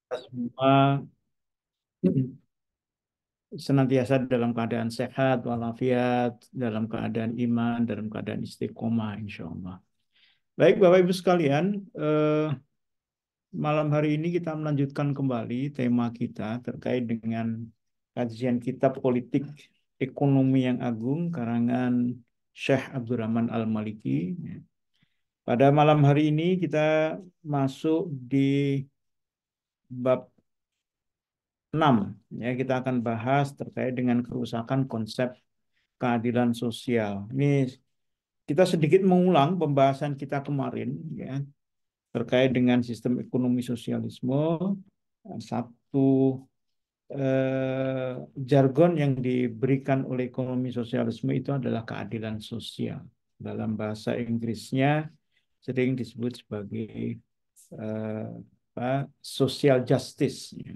kita semua senantiasa dalam keadaan sehat walafiat, dalam keadaan iman, dalam keadaan istiqomah, insya Allah. Baik, Bapak Ibu sekalian, malam hari ini kita melanjutkan kembali tema kita terkait dengan kajian kitab politik ekonomi yang agung karangan Syekh Abdurrahman Al-Maliki. Pada malam hari ini kita masuk di bab 6. Ya, kita akan bahas terkait dengan kerusakan konsep keadilan sosial. Ini kita sedikit mengulang pembahasan kita kemarin ya terkait dengan sistem ekonomi sosialisme. Satu jargon yang diberikan oleh ekonomi sosialisme itu adalah keadilan sosial. Dalam bahasa Inggrisnya sering disebut sebagai eh, social justice. Ya.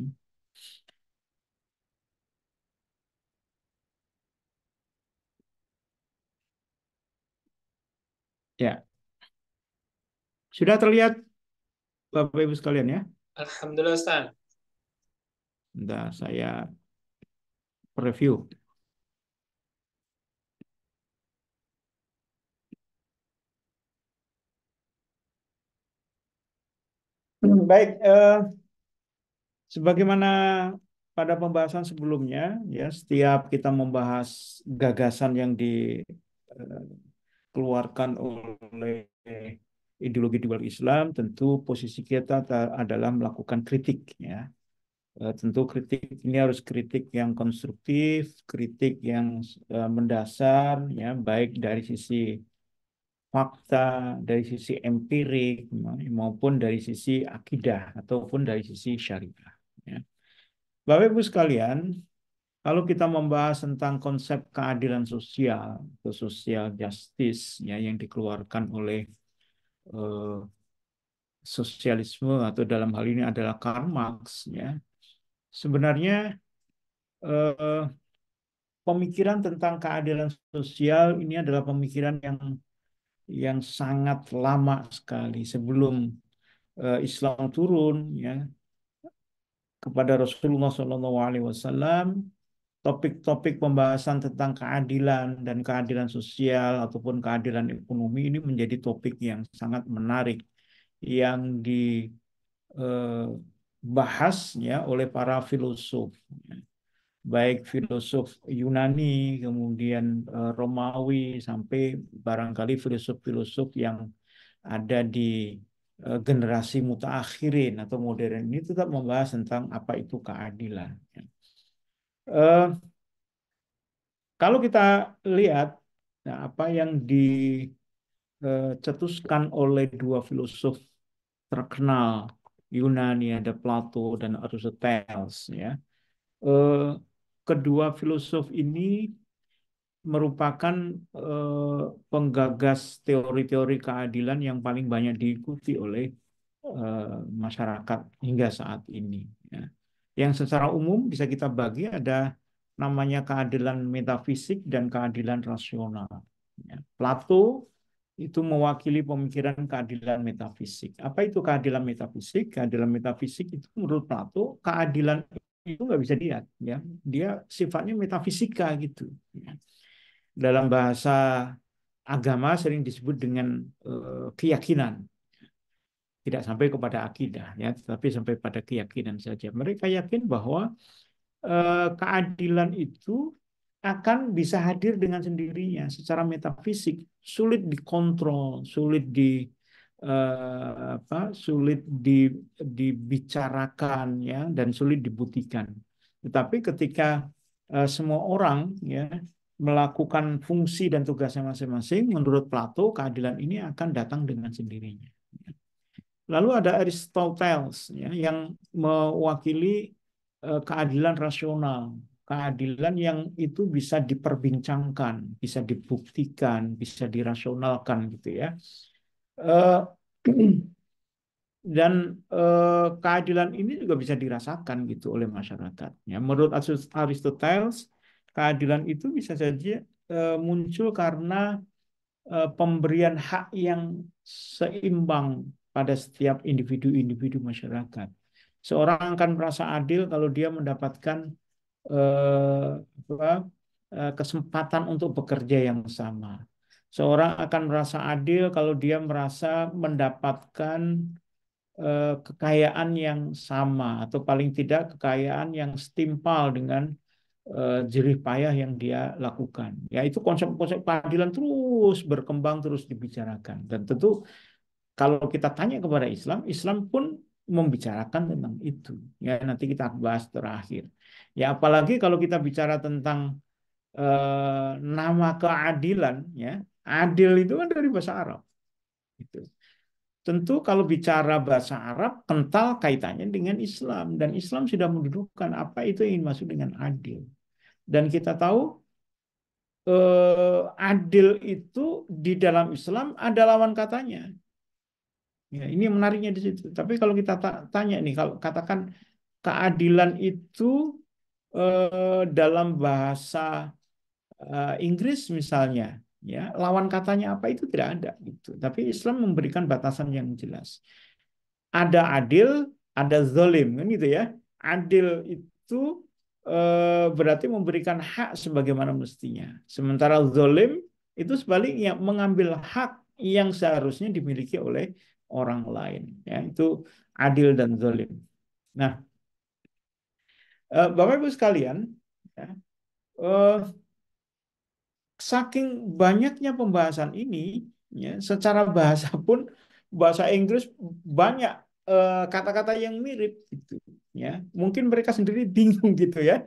Ya, sudah terlihat Bapak Ibu sekalian ya. Alhamdulillah Ustaz. Bentar, saya review. Baik, sebagaimana pada pembahasan sebelumnya, ya setiap kita membahas gagasan yang dikeluarkan oleh ideologi dual Islam, tentu posisi kita adalah melakukan kritik, ya. Tentu kritik ini harus kritik yang konstruktif, kritik yang mendasar, ya, baik dari sisi fakta, dari sisi empirik, maupun dari sisi akidah ataupun dari sisi syariah. Ya. Bapak Ibu sekalian, kalau kita membahas tentang konsep keadilan sosial atau social justice ya yang dikeluarkan oleh eh, sosialisme atau dalam hal ini adalah Karl Marx ya. Sebenarnya eh, pemikiran tentang keadilan sosial ini adalah pemikiran yang sangat lama sekali sebelum Islam turun ya kepada Rasulullah SAW. Topik-topik pembahasan tentang keadilan dan keadilan sosial ataupun keadilan ekonomi ini menjadi topik yang sangat menarik yang dibahas ya oleh para filosof, baik filosof Yunani, kemudian Romawi, sampai barangkali filosof-filosof yang ada di generasi mutaakhirin atau modern ini tetap membahas tentang apa itu keadilan. Eh, Kalau kita lihat nah, apa yang dicetuskan oleh dua filosof terkenal Yunani, ada Plato dan Aristoteles, ya. Eh, Kedua filosof ini merupakan eh, penggagas teori-teori keadilan yang paling banyak diikuti oleh masyarakat hingga saat ini. Ya. Yang secara umum bisa kita bagi ada namanya keadilan metafisik dan keadilan rasional. Ya. Plato itu mewakili pemikiran keadilan metafisik. Apa itu keadilan metafisik? Keadilan metafisik itu menurut Plato keadilan itu nggak bisa dilihat, ya. Dia sifatnya metafisika gitu. Ya. Dalam bahasa agama sering disebut dengan keyakinan, tidak sampai kepada akidah ya, tetapi sampai pada keyakinan saja. Mereka yakin bahwa keadilan itu akan bisa hadir dengan sendirinya secara metafisik, sulit dikontrol, sulit dibicarakan ya dan sulit dibuktikan. Tetapi ketika semua orang ya melakukan fungsi dan tugasnya masing-masing, menurut Plato keadilan ini akan datang dengan sendirinya. Lalu ada Aristoteles ya, yang mewakili keadilan rasional, keadilan yang itu bisa diperbincangkan, bisa dibuktikan, bisa dirasionalkan gitu ya. Eh, dan keadilan ini juga bisa dirasakan gitu oleh masyarakat. Ya, menurut Aristoteles, keadilan itu bisa saja muncul karena pemberian hak yang seimbang pada setiap individu-individu masyarakat. Seorang akan merasa adil kalau dia mendapatkan eh, apa, kesempatan untuk bekerja yang sama. Seorang akan merasa adil kalau dia merasa mendapatkan kekayaan yang sama atau paling tidak kekayaan yang setimpal dengan jerih payah yang dia lakukan. Ya, itu konsep-konsep keadilan terus berkembang, terus dibicarakan. Dan tentu kalau kita tanya kepada Islam, Islam pun membicarakan tentang itu. Ya, nanti kita bahas terakhir. Ya, apalagi kalau kita bicara tentang nama keadilan, ya, adil itu kan dari bahasa Arab. Gitu. Tentu kalau bicara bahasa Arab, kental kaitannya dengan Islam. Dan Islam sudah mendudukkan apa itu yang dimaksud dengan adil. Dan kita tahu adil itu di dalam Islam ada lawan katanya. Ya, ini yang menariknya di situ. Tapi kalau kita tanya nih, kalau katakan keadilan itu dalam bahasa Inggris misalnya, ya lawan katanya apa itu tidak ada gitu. Tapi Islam memberikan batasan yang jelas. Ada adil, ada zalim kan gitu ya. Adil itu berarti memberikan hak sebagaimana mestinya. Sementara zalim itu sebaliknya mengambil hak yang seharusnya dimiliki oleh orang lain. Ya, itu adil dan zalim. Nah, Bapak Ibu sekalian, ya, eh, saking banyaknya pembahasan ini, ya, secara bahasa pun bahasa Inggris banyak kata-kata yang mirip gitu, ya. Mungkin mereka sendiri bingung gitu ya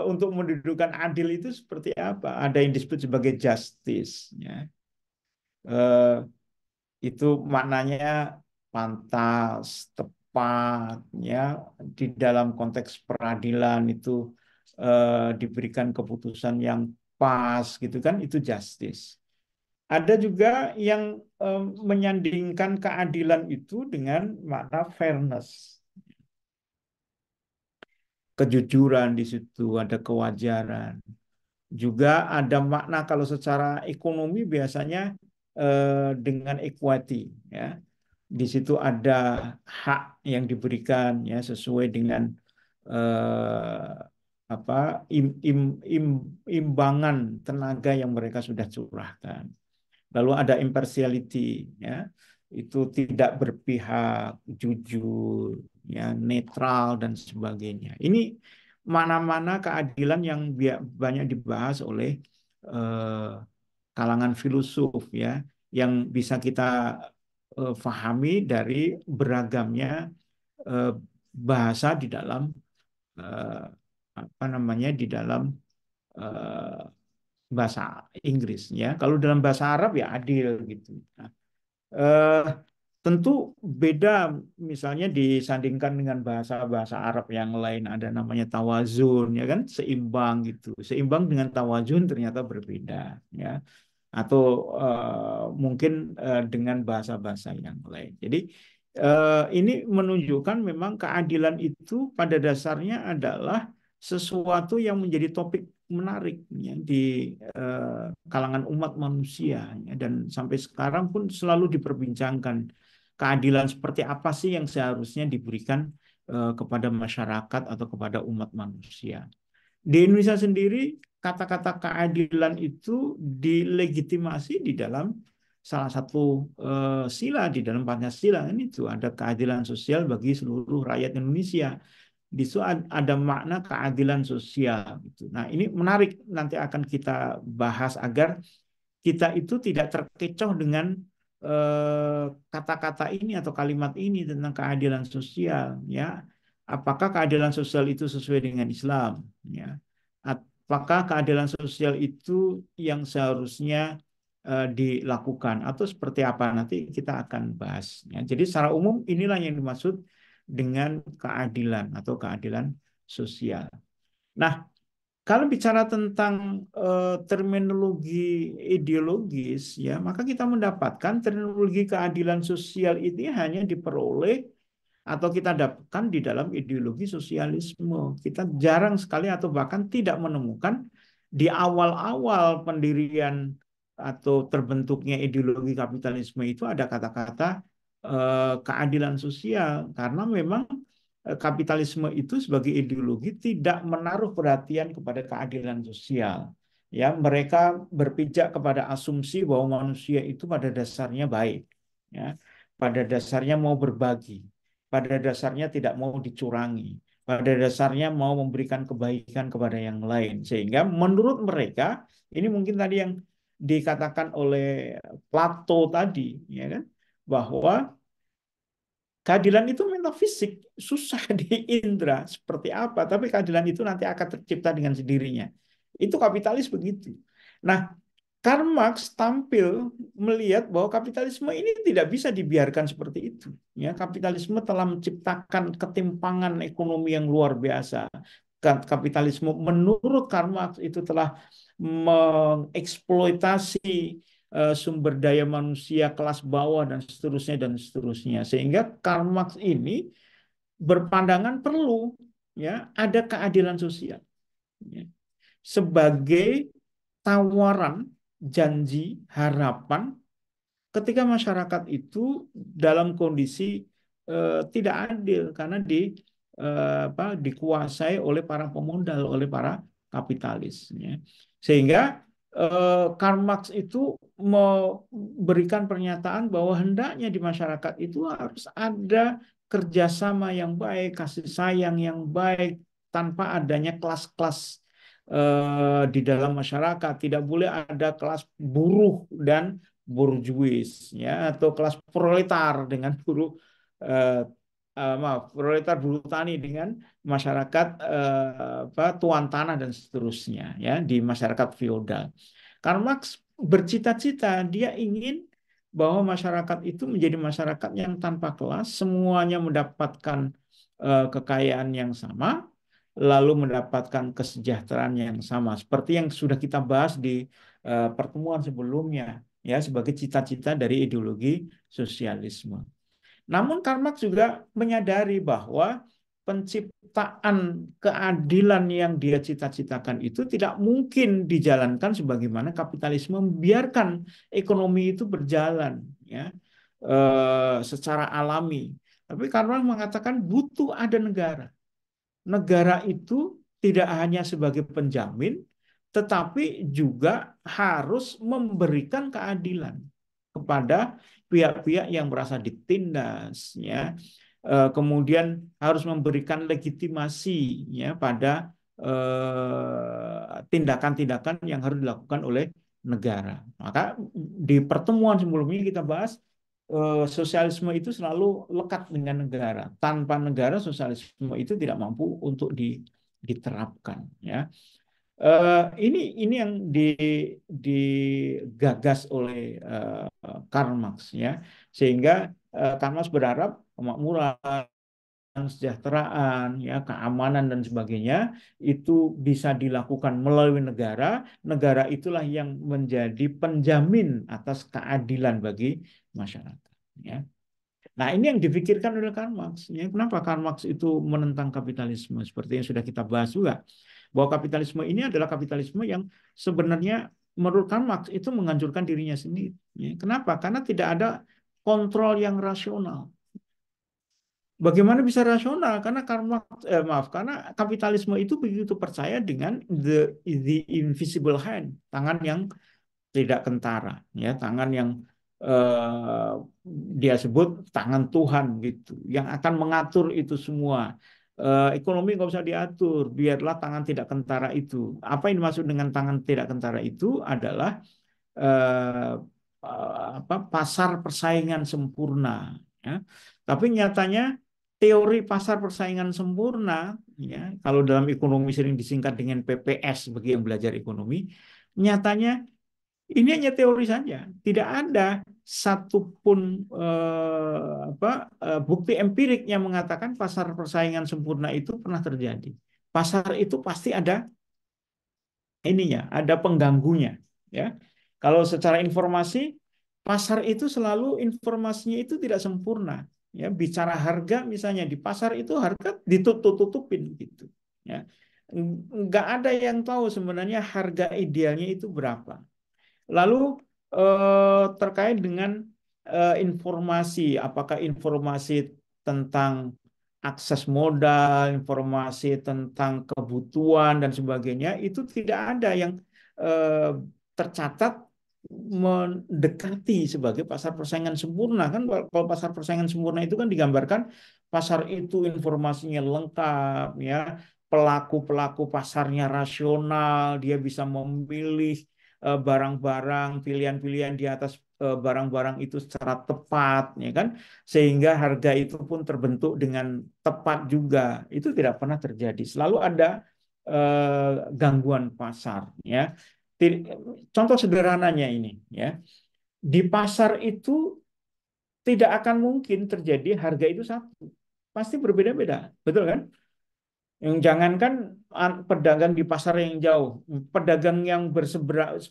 untuk mendudukan adil itu seperti apa. Ada yang disebut sebagai justice, ya. Eh, itu maknanya pantas, tepat, ya, di dalam konteks peradilan itu diberikan keputusan yang pas gitu kan, itu justice. Ada juga yang menyandingkan keadilan itu dengan makna fairness, kejujuran di situ, ada kewajaran. Juga ada makna kalau secara ekonomi biasanya dengan equity, ya. Di situ ada hak yang diberikan ya sesuai dengan eh, apa imbangan tenaga yang mereka sudah curahkan. Lalu ada impartiality, ya, itu tidak berpihak, jujur, ya, netral dan sebagainya. Ini mana-mana keadilan yang banyak dibahas oleh eh, kalangan filosof, ya, yang bisa kita fahami dari beragamnya eh, bahasa di dalam eh, apa namanya di dalam eh, bahasa Inggris, ya. Kalau dalam bahasa Arab ya adil gitu. Nah, eh, tentu beda misalnya disandingkan dengan bahasa-bahasa Arab yang lain, ada namanya tawazun, ya kan, seimbang gitu. Seimbang dengan tawazun ternyata berbeda, ya, atau mungkin dengan bahasa-bahasa yang lain. Jadi ini menunjukkan memang keadilan itu pada dasarnya adalah sesuatu yang menjadi topik menarik ya, di kalangan umat manusia ya, dan sampai sekarang pun selalu diperbincangkan keadilan seperti apa sih yang seharusnya diberikan kepada masyarakat atau kepada umat manusia. Di Indonesia sendiri, kata-kata keadilan itu dilegitimasi di dalam salah satu sila di dalam Pancasila. Ini itu ada keadilan sosial bagi seluruh rakyat Indonesia. Di situ ada makna keadilan sosial. Gitu. Nah, ini menarik, nanti akan kita bahas agar kita itu tidak terkecoh dengan kata-kata ini atau kalimat ini tentang keadilan sosial, ya. Apakah keadilan sosial itu sesuai dengan Islam, ya? Apakah keadilan sosial itu yang seharusnya dilakukan atau seperti apa, nanti kita akan bahas, ya. Jadi secara umum inilah yang dimaksud dengan keadilan atau keadilan sosial. Nah, kalau bicara tentang terminologi ideologis, ya, maka kita mendapatkan terminologi keadilan sosial ini hanya diperoleh atau kita dapatkan di dalam ideologi sosialisme. Kita jarang sekali atau bahkan tidak menemukan di awal-awal pendirian atau terbentuknya ideologi kapitalisme itu ada kata-kata keadilan sosial, karena memang kapitalisme itu sebagai ideologi tidak menaruh perhatian kepada keadilan sosial. Ya, mereka berpijak kepada asumsi bahwa manusia itu pada dasarnya baik, ya, pada dasarnya mau berbagi, pada dasarnya tidak mau dicurangi, pada dasarnya mau memberikan kebaikan kepada yang lain. Sehingga menurut mereka, ini mungkin tadi yang dikatakan oleh Plato tadi, ya kan, bahwa keadilan itu metafisik, susah diindra seperti apa, tapi keadilan itu nanti akan tercipta dengan sendirinya. Itu kapitalis begitu. Nah, Karl Marx tampil melihat bahwa kapitalisme ini tidak bisa dibiarkan seperti itu. Ya, kapitalisme telah menciptakan ketimpangan ekonomi yang luar biasa. Kapitalisme menurut Karl Marx itu telah mengeksploitasi sumber daya manusia kelas bawah dan seterusnya dan seterusnya. Sehingga Karl Marx ini berpandangan perlu ya ada keadilan sosial ya, sebagai tawaran janji harapan ketika masyarakat itu dalam kondisi tidak adil karena dikuasai oleh para pemodal, oleh para kapitalis. Ya. Sehingga Karl Marx itu memberikan pernyataan bahwa hendaknya di masyarakat itu harus ada kerjasama yang baik, kasih sayang yang baik, tanpa adanya kelas-kelas di dalam masyarakat. Tidak boleh ada kelas buruh dan borjuis ya atau kelas proletar dengan buruh proletar buruh tani dengan masyarakat tuan tanah dan seterusnya ya di masyarakat feodal. Karl Marx bercita-cita dia ingin bahwa masyarakat itu menjadi masyarakat yang tanpa kelas, semuanya mendapatkan kekayaan yang sama, lalu mendapatkan kesejahteraan yang sama seperti yang sudah kita bahas di pertemuan sebelumnya ya sebagai cita-cita dari ideologi sosialisme. Namun Karl Marx juga menyadari bahwa penciptaan keadilan yang dia cita-citakan itu tidak mungkin dijalankan sebagaimana kapitalisme membiarkan ekonomi itu berjalan ya secara alami. Tapi Karl Marx mengatakan butuh ada negara. Negara itu tidak hanya sebagai penjamin, tetapi juga harus memberikan keadilan kepada pihak-pihak yang merasa ditindas, ya. Kemudian harus memberikan legitimasi, ya, pada tindakan-tindakan yang harus dilakukan oleh negara. Maka di pertemuan sebelumnya kita bahas sosialisme itu selalu lekat dengan negara. Tanpa negara, sosialisme itu tidak mampu untuk diterapkan. Ya, ini yang digagas oleh Karl Marx. Ya, sehingga Karl Marx berharap kemakmuran, kesejahteraan, ya, keamanan dan sebagainya itu bisa dilakukan melalui negara. Negara itulah yang menjadi penjamin atas keadilan bagi masyarakat. Ya. Nah, ini yang dipikirkan oleh Karl Marx. Ya, kenapa Karl Marx itu menentang kapitalisme? Seperti yang sudah kita bahas juga, bahwa kapitalisme ini adalah kapitalisme yang sebenarnya menurut Karl Marx itu menghancurkan dirinya sendiri. Ya, kenapa? Karena tidak ada kontrol yang rasional. Bagaimana bisa rasional? Karena karena kapitalisme itu begitu percaya dengan the invisible hand, tangan yang tidak kentara, ya, tangan yang eh, dia sebut tangan Tuhan gitu, yang akan mengatur itu semua. Ekonomi nggak usah diatur, biarlah tangan tidak kentara itu. Apa yang dimaksud dengan tangan tidak kentara itu adalah eh, pasar persaingan sempurna. Ya. Tapi nyatanya teori pasar persaingan sempurna, ya, kalau dalam ekonomi sering disingkat dengan PPS bagi yang belajar ekonomi, nyatanya ini hanya teori saja. Tidak ada satupun bukti empirik yang mengatakan pasar persaingan sempurna itu pernah terjadi. Pasar itu pasti ada ininya, ada pengganggunya, ya. Kalau secara informasi, pasar itu selalu informasinya itu tidak sempurna, ya. Bicara harga misalnya di pasar itu harga ditutup-tutupin gitu, ya. Nggak ada yang tahu sebenarnya harga idealnya itu berapa. Lalu terkait dengan informasi, apakah informasi tentang akses modal, informasi tentang kebutuhan dan sebagainya itu tidak ada yang eh, tercatat mendekati sebagai pasar persaingan sempurna kan. Kalau pasar persaingan sempurna itu kan digambarkan pasar itu informasinya lengkap ya, pelaku-pelaku pasarnya rasional, dia bisa memilih barang-barang, pilihan-pilihan di atas barang-barang itu secara tepat ya kan, sehingga harga itu pun terbentuk dengan tepat juga. Itu tidak pernah terjadi. Selalu ada gangguan pasar ya. Contoh sederhananya ini ya. Di pasar itu tidak akan mungkin terjadi harga itu satu. Pasti berbeda-beda. Betul kan? Yang jangankan pedagang di pasar yang jauh, pedagang yang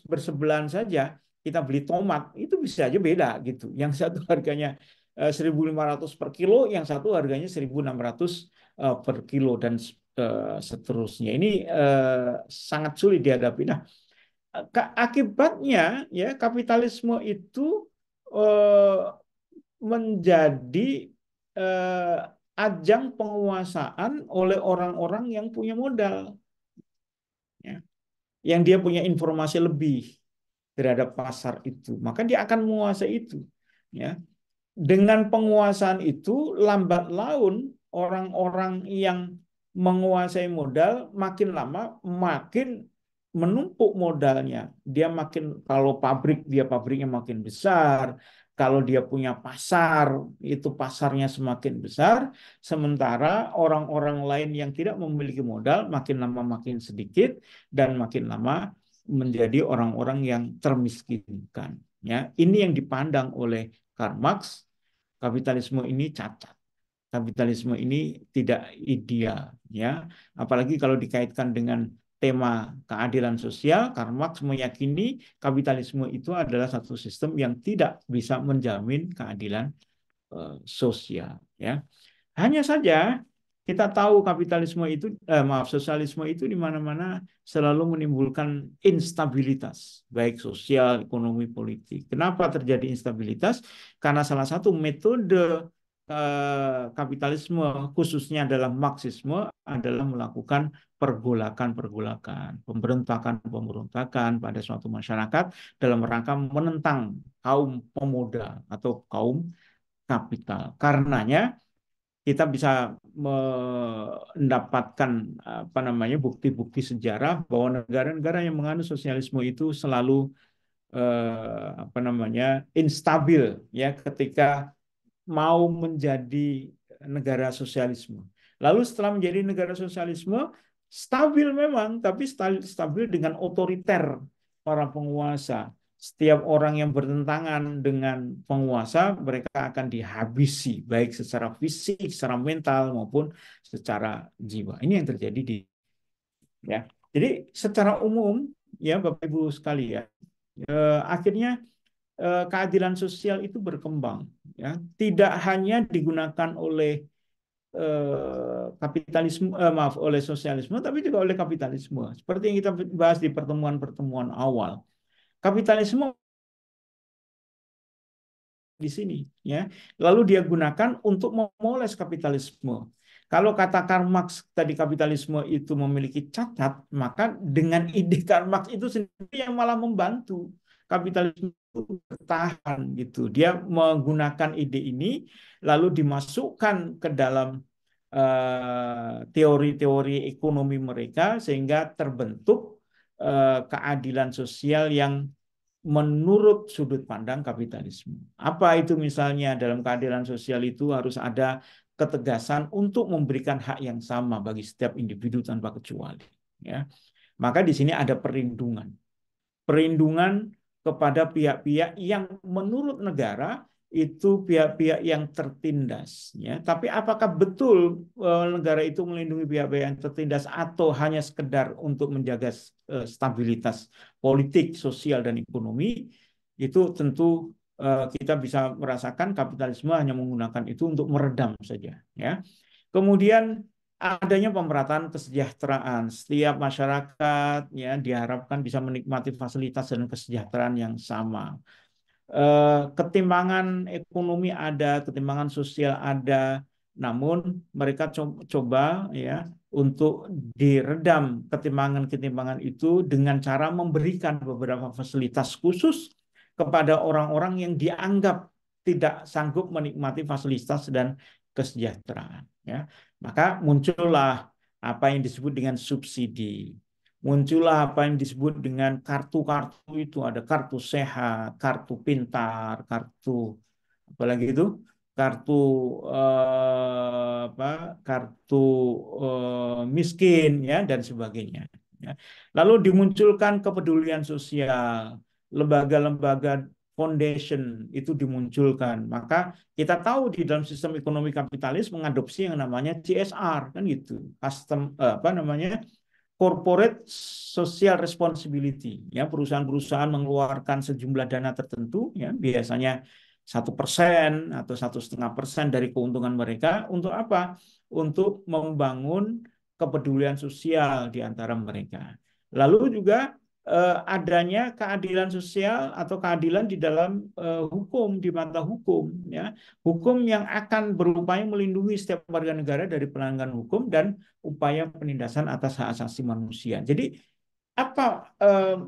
bersebelahan saja, kita beli tomat itu bisa aja beda gitu. Yang satu harganya 1.500 per kilo, yang satu harganya 1.600 per kilo dan seterusnya. Ini sangat sulit dihadapi. Nah, akibatnya ya kapitalisme itu eh, menjadi eh, ajang penguasaan oleh orang-orang yang punya modal, ya, yang dia punya informasi lebih terhadap pasar itu, maka dia akan menguasai itu, ya. Dengan penguasaan itu, lambat laun orang-orang yang menguasai modal makin lama makin menumpuk modalnya. Dia makin, kalau pabrik, dia pabriknya makin besar. Kalau dia punya pasar, itu pasarnya semakin besar. Sementara orang-orang lain yang tidak memiliki modal makin lama makin sedikit dan makin lama menjadi orang-orang yang termiskinkan. Ya, ini yang dipandang oleh Karl Marx. Kapitalisme ini cacat, kapitalisme ini tidak ideal ya, apalagi kalau dikaitkan dengan tema keadilan sosial. Karl Marx meyakini kapitalisme itu adalah satu sistem yang tidak bisa menjamin keadilan sosial ya. Hanya saja kita tahu kapitalisme itu, maaf, sosialisme itu di mana-mana selalu menimbulkan instabilitas, baik sosial, ekonomi, politik. Kenapa terjadi instabilitas? Karena salah satu metode kapitalisme, khususnya dalam Marxisme, adalah melakukan pergolakan-pergolakan, pemberontakan-pemberontakan pada suatu masyarakat dalam rangka menentang kaum pemuda atau kaum kapital. Karenanya kita bisa mendapatkan apa namanya bukti-bukti sejarah bahwa negara-negara yang menganut sosialisme itu selalu apa namanya instabil ya ketika mau menjadi negara sosialisme. Lalu setelah menjadi negara sosialisme stabil memang, tapi stabil dengan otoriter para penguasa. Setiap orang yang bertentangan dengan penguasa, mereka akan dihabisi, baik secara fisik, secara mental, maupun secara jiwa. Ini yang terjadi di ya. Jadi secara umum ya Bapak Ibu sekalian, akhirnya keadilan sosial itu berkembang ya, tidak hanya digunakan oleh kapitalisme, maaf, oleh sosialisme, tapi juga oleh kapitalisme. Seperti yang kita bahas di pertemuan-pertemuan awal. Kapitalisme di sini ya. Lalu dia gunakan untuk memoles kapitalisme. Kalau kata Karl Marx tadi kapitalisme itu memiliki cacat, maka dengan ide Karl Marx itu sendiri yang malah membantu kapitalisme itu bertahan gitu. Dia menggunakan ide ini lalu dimasukkan ke dalam teori-teori ekonomi mereka sehingga terbentuk keadilan sosial yang menurut sudut pandang kapitalisme. Apa itu misalnya dalam keadilan sosial itu harus ada ketegasan untuk memberikan hak yang sama bagi setiap individu tanpa kecuali. Ya. Maka di sini ada perlindungan. Perlindungan kepada pihak-pihak yang menurut negara itu pihak-pihak yang tertindas. Ya. Tapi apakah betul negara itu melindungi pihak-pihak yang tertindas atau hanya sekedar untuk menjaga stabilitas politik, sosial, dan ekonomi? Itu tentu kita bisa merasakan kapitalisme hanya menggunakan itu untuk meredam saja. Ya. Kemudian adanya pemerataan kesejahteraan. Setiap masyarakat ya diharapkan bisa menikmati fasilitas dan kesejahteraan yang sama. Ketimpangan ekonomi ada, ketimpangan sosial ada, namun mereka coba ya untuk diredam ketimpangan-ketimpangan itu dengan cara memberikan beberapa fasilitas khusus kepada orang-orang yang dianggap tidak sanggup menikmati fasilitas dan kesejahteraan. Ya, maka muncullah apa yang disebut dengan subsidi. Muncullah apa yang disebut dengan kartu-kartu itu. Ada kartu sehat, kartu pintar, kartu apalagi itu kartu apa kartu miskin ya dan sebagainya. Ya. Lalu dimunculkan kepedulian sosial, lembaga-lembaga foundation itu dimunculkan. Maka kita tahu di dalam sistem ekonomi kapitalis mengadopsi yang namanya CSR kan gitu, custom apa namanya corporate social responsibility. Ya, perusahaan-perusahaan mengeluarkan sejumlah dana tertentu, ya, biasanya 1% atau 1,5% dari keuntungan mereka untuk apa? Untuk membangun kepedulian sosial di antara mereka. Lalu juga adanya keadilan sosial atau keadilan di dalam hukum, di mata hukum, ya, hukum yang akan berupaya melindungi setiap warga negara dari pelanggaran hukum dan upaya penindasan atas hak asasi manusia. Jadi apa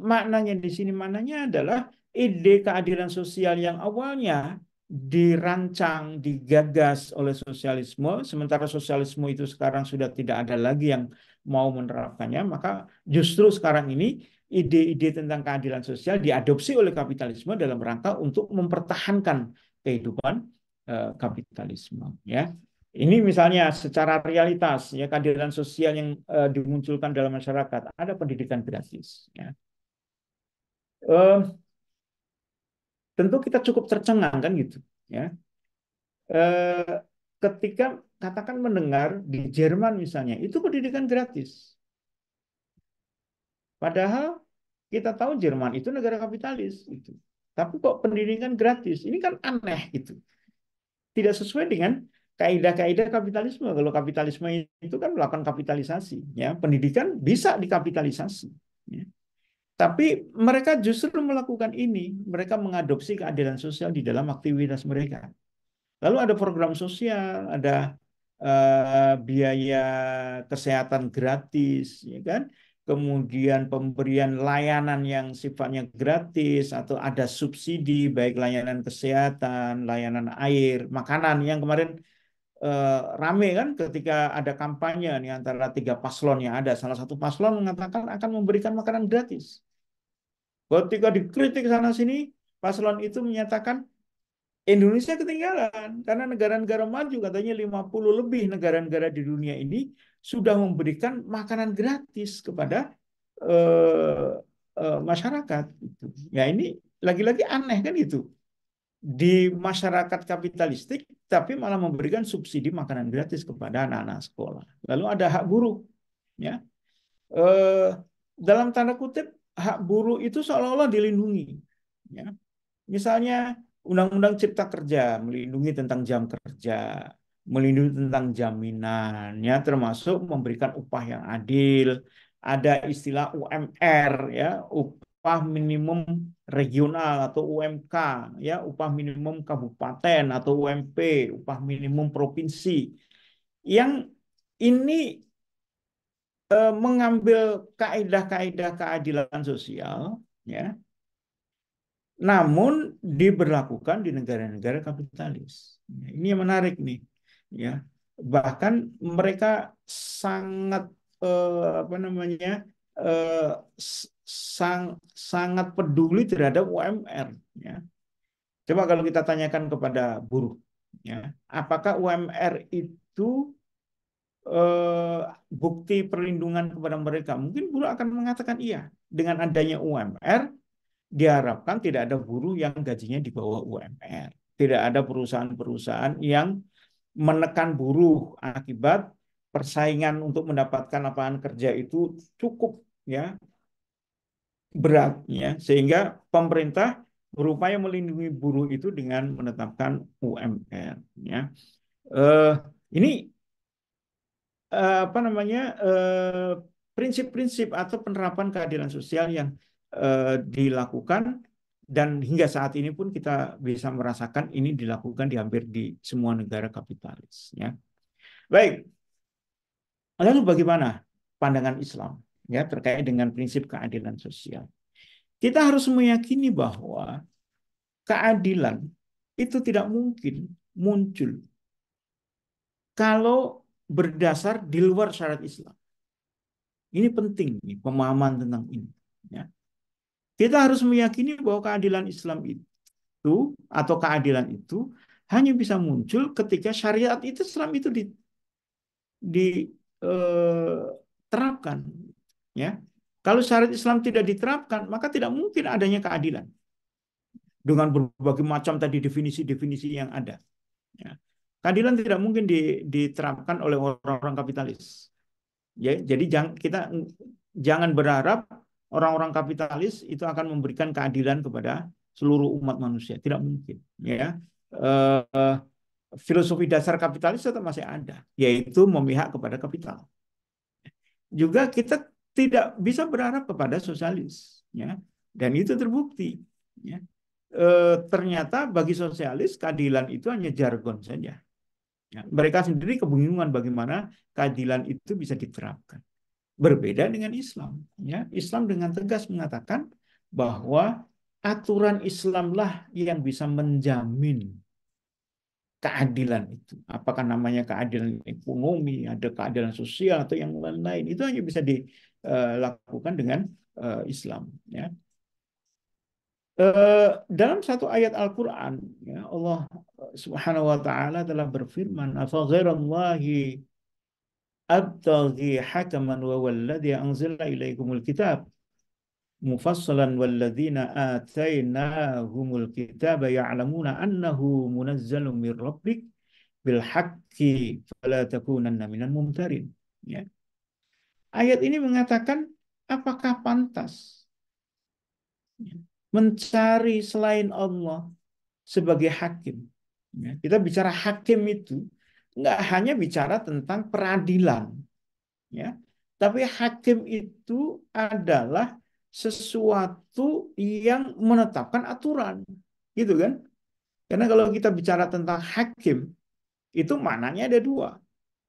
maknanya di sini? Maknanya adalah ide keadilan sosial yang awalnya dirancang, digagas oleh sosialisme, sementara sosialisme itu sekarang sudah tidak ada lagi yang mau menerapkannya, maka justru sekarang ini ide-ide tentang keadilan sosial diadopsi oleh kapitalisme dalam rangka untuk mempertahankan kehidupan kapitalisme. Ya, ini misalnya secara realitas ya keadilan sosial yang dimunculkan dalam masyarakat ada pendidikan gratis. Ya. Tentu kita cukup tercengang kan gitu. Ya, ketika katakan mendengar di Jerman misalnya itu pendidikan gratis. Padahal kita tahu Jerman itu negara kapitalis gitu. Tapi kok pendidikan gratis? Ini kan aneh gitu. Tidak sesuai dengan kaidah-kaidah kapitalisme. Kalau kapitalisme itu kan melakukan kapitalisasi, ya pendidikan bisa dikapitalisasi. Ya. Tapi mereka justru melakukan ini, mereka mengadopsi keadilan sosial di dalam aktivitas mereka. Lalu ada program sosial, ada biaya kesehatan gratis, ya kan? Kemudian pemberian layanan yang sifatnya gratis atau ada subsidi baik layanan kesehatan, layanan air, makanan yang kemarin rame kan ketika ada kampanye nih antara tiga paslon yang ada. Salah satu paslon mengatakan akan memberikan makanan gratis. Ketika dikritik sana sini, paslon itu menyatakan Indonesia ketinggalan karena negara-negara maju katanya 50 lebih negara-negara di dunia ini sudah memberikan makanan gratis kepada eh, masyarakat. Ya ini lagi-lagi aneh kan itu di masyarakat kapitalistik tapi malah memberikan subsidi makanan gratis kepada anak-anak sekolah. Lalu ada hak buruh, ya. Eh, dalam tanda kutip hak buruh itu seolah-olah dilindungi, ya. Misalnya Undang-Undang Cipta Kerja melindungi tentang jam kerja, melindungi tentang jaminan, ya, termasuk memberikan upah yang adil. Ada istilah UMR, ya, upah minimum regional atau UMK, ya, upah minimum kabupaten atau UMP, upah minimum provinsi. Yang ini mengambil kaidah-kaidah keadilan sosial, ya, namun diberlakukan di negara-negara kapitalis. Ini yang menarik nih, ya. Bahkan mereka sangat apa namanya eh, sang, sangat peduli terhadap UMR. Ya. Coba kalau kita tanyakan kepada buruh, ya, apakah UMR itu bukti perlindungan kepada mereka? Mungkin buruh akan mengatakan iya. Dengan adanya UMR diharapkan tidak ada buruh yang gajinya di bawah UMR. Tidak ada perusahaan-perusahaan yang menekan buruh akibat persaingan untuk mendapatkan lapangan kerja itu cukup ya berat ya sehingga pemerintah berupaya melindungi buruh itu dengan menetapkan UMR ya. Eh, ini apa namanya prinsip-prinsip atau penerapan keadilan sosial yang dilakukan dan hingga saat ini pun kita bisa merasakan ini dilakukan di hampir di semua negara kapitalis ya. Baik, lalu bagaimana pandangan Islam ya terkait dengan prinsip keadilan sosial? Kita harus meyakini bahwa keadilan itu tidak mungkin muncul kalau berdasar di luar syariat Islam. Ini penting nih, pemahaman tentang ini. Ya. Kita harus meyakini bahwa keadilan Islam itu atau keadilan itu hanya bisa muncul ketika syariat itu Islam itu diterapkan. Ya. Kalau syariat Islam tidak diterapkan, maka tidak mungkin adanya keadilan dengan berbagai macam tadi definisi-definisi yang ada. Ya. Keadilan tidak mungkin diterapkan oleh orang-orang kapitalis. Ya, jadi kita jangan berharap orang-orang kapitalis itu akan memberikan keadilan kepada seluruh umat manusia. Tidak mungkin. Ya, eh, filosofi dasar kapitalis tetap masih ada, yaitu memihak kepada kapital. Juga kita tidak bisa berharap kepada sosialis, ya, dan itu terbukti. Ya. Ternyata bagi sosialis keadilan itu hanya jargon saja. Ya, mereka sendiri kebingungan bagaimana keadilan itu bisa diterapkan. Berbeda dengan Islam. Ya, Islam dengan tegas mengatakan bahwa aturan Islamlah yang bisa menjamin keadilan itu. Apakah namanya keadilan ekonomi, ada keadilan sosial atau yang lain-lain, itu hanya bisa dilakukan dengan Islam. Ya. Dalam satu ayat Al-Quran, ya, Allah Subhanahu Wa Taala telah berfirman, "Afa ghairallahi abtaghi hakaman wa walladhi anzala ilaikumul kitab mufassalan walladzina atainahumul kitaba ya'lamuna annahu munazzalun mir rabbik bil haqqi fala takunanna minal mumtarin." Ya. Ayat ini mengatakan apakah pantas ya, mencari selain Allah sebagai hakim. Ya, kita bicara hakim itu nggak hanya bicara tentang peradilan, ya, tapi hakim itu adalah sesuatu yang menetapkan aturan, gitu kan? Karena kalau kita bicara tentang hakim, itu maknanya ada dua.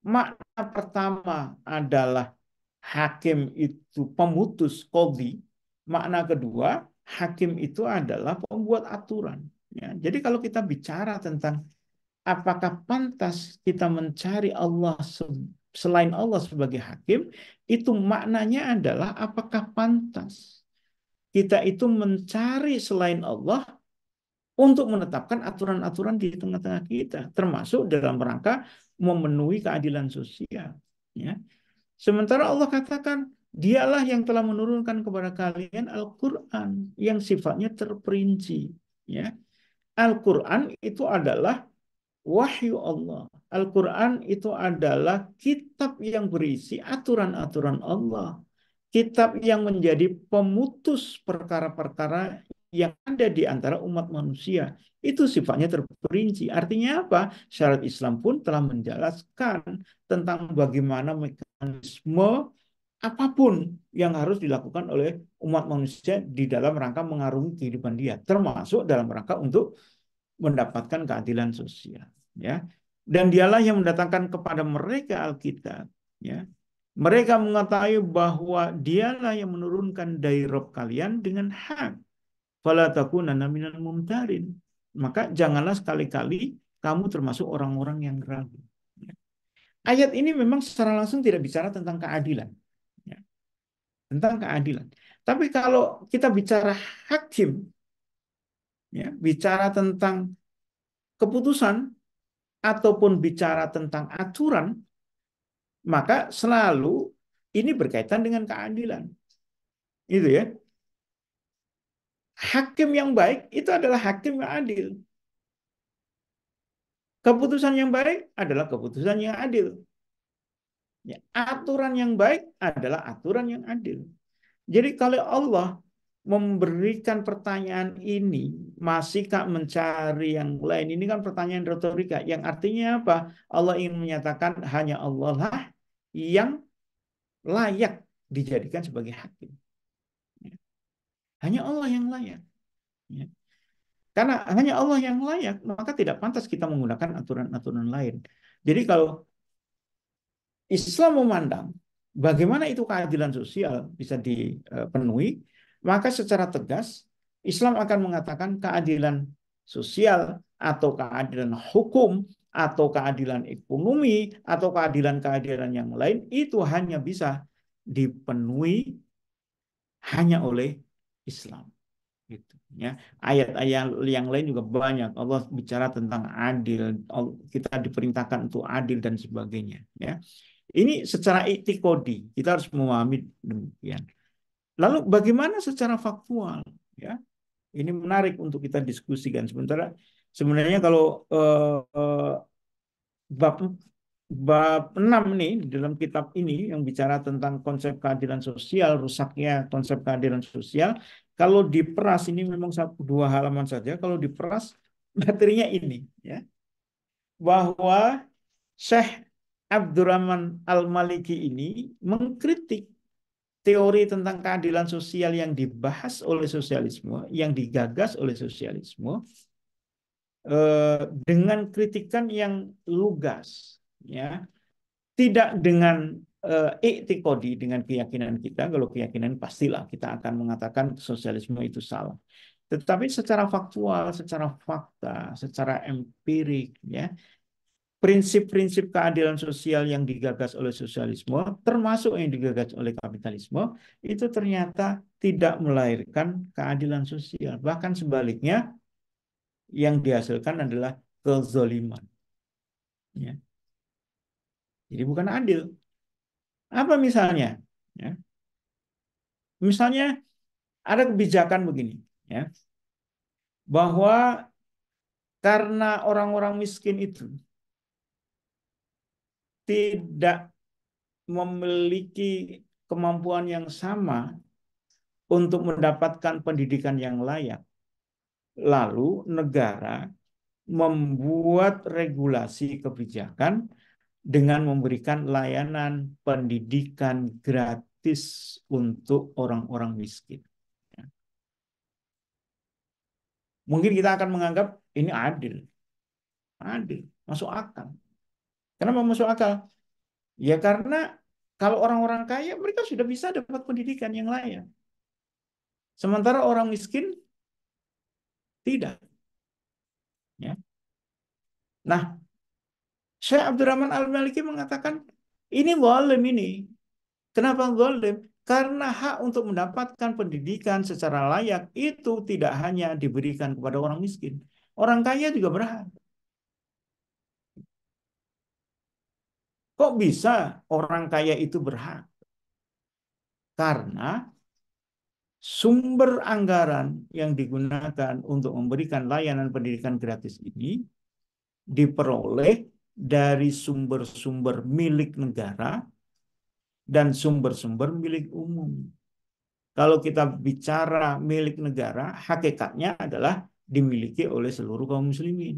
Makna pertama adalah hakim itu pemutus qadhi. Makna kedua, hakim itu adalah pembuat aturan. Ya, jadi kalau kita bicara tentang apakah pantas kita mencari Allah selain Allah sebagai hakim, itu maknanya adalah apakah pantas kita itu mencari selain Allah untuk menetapkan aturan-aturan di tengah-tengah kita, termasuk dalam rangka memenuhi keadilan sosial. Ya. Sementara Allah katakan, dialah yang telah menurunkan kepada kalian Al-Quran yang sifatnya terperinci. Ya. Al-Quran itu adalah wahyu Allah. Al-Quran itu adalah kitab yang berisi aturan-aturan Allah. Kitab yang menjadi pemutus perkara-perkara yang ada di antara umat manusia. Itu sifatnya terperinci. Artinya apa? Syariat Islam pun telah menjelaskan tentang bagaimana mekanisme apapun yang harus dilakukan oleh umat manusia di dalam rangka mengarungi kehidupan dia. Termasuk dalam rangka untuk mendapatkan keadilan sosial, ya. Dan dialah yang mendatangkan kepada mereka Alkitab, ya. Mereka mengetahui bahwa dialah yang menurunkan dari Rob kalian dengan hak. Fala takunanna minal mumtarin. Maka janganlah sekali-kali kamu termasuk orang-orang yang ragu. Ya. Ayat ini memang secara langsung tidak bicara tentang keadilan, ya. Tentang keadilan. Tapi kalau kita bicara hakim, ya, bicara tentang keputusan ataupun bicara tentang aturan, maka selalu ini berkaitan dengan keadilan. Itu ya. Hakim yang baik itu adalah hakim yang adil. Keputusan yang baik adalah keputusan yang adil. Ya, aturan yang baik adalah aturan yang adil. Jadi kalau Allah memberikan pertanyaan ini, masihkah mencari yang lain? Ini kan pertanyaan retorika, yang artinya apa? Allah ingin menyatakan hanya Allah lah yang layak dijadikan sebagai hakim. Ya. Hanya Allah yang layak. Ya. Karena hanya Allah yang layak, maka tidak pantas kita menggunakan aturan-aturan lain. Jadi kalau Islam memandang bagaimana itu keadilan sosial bisa dipenuhi, maka secara tegas Islam akan mengatakan keadilan sosial atau keadilan hukum atau keadilan ekonomi atau keadilan-keadilan yang lain itu hanya bisa dipenuhi hanya oleh Islam. Gitu, ya. Ayat-ayat yang lain juga banyak. Allah bicara tentang adil, kita diperintahkan untuk adil dan sebagainya. Ya, ini secara etikodi kita harus memahami demikian. Lalu bagaimana secara faktual? Ya, ini menarik untuk kita diskusikan. Sebenarnya kalau bab bab 6 nih di dalam kitab ini yang bicara tentang konsep keadilan sosial, rusaknya konsep keadilan sosial. Kalau diperas ini memang satu dua halaman saja. Kalau diperas materinya ini, ya, bahwa Syekh Abdurrahman Al-Maliki ini mengkritik teori tentang keadilan sosial yang dibahas oleh sosialisme, yang digagas oleh sosialisme, dengan kritikan yang lugas, ya, tidak dengan iktikodi, dengan keyakinan kita. Kalau keyakinan pastilah kita akan mengatakan sosialisme itu salah, tetapi secara faktual, secara fakta, secara empirik, ya, prinsip-prinsip keadilan sosial yang digagas oleh sosialisme, termasuk yang digagas oleh kapitalisme, itu ternyata tidak melahirkan keadilan sosial. Bahkan sebaliknya, yang dihasilkan adalah kezaliman. Ya. Jadi bukan adil. Apa misalnya? Ya. Misalnya ada kebijakan begini, ya, bahwa karena orang-orang miskin itu tidak memiliki kemampuan yang sama untuk mendapatkan pendidikan yang layak, lalu negara membuat regulasi kebijakan dengan memberikan layanan pendidikan gratis untuk orang-orang miskin. Mungkin kita akan menganggap ini adil, masuk akal. Kenapa masuk akal? Ya karena kalau orang-orang kaya mereka sudah bisa dapat pendidikan yang layak. Sementara orang miskin tidak. Ya. Nah, Syekh Abdurrahman Al-Maliki mengatakan ini zalim ini. Kenapa zalim? Karena hak untuk mendapatkan pendidikan secara layak itu tidak hanya diberikan kepada orang miskin. Orang kaya juga berhak. Kok bisa orang kaya itu berhak? Karena sumber anggaran yang digunakan untuk memberikan layanan pendidikan gratis ini diperoleh dari sumber-sumber milik negara dan sumber-sumber milik umum. Kalau kita bicara milik negara, hakikatnya adalah dimiliki oleh seluruh kaum muslimin.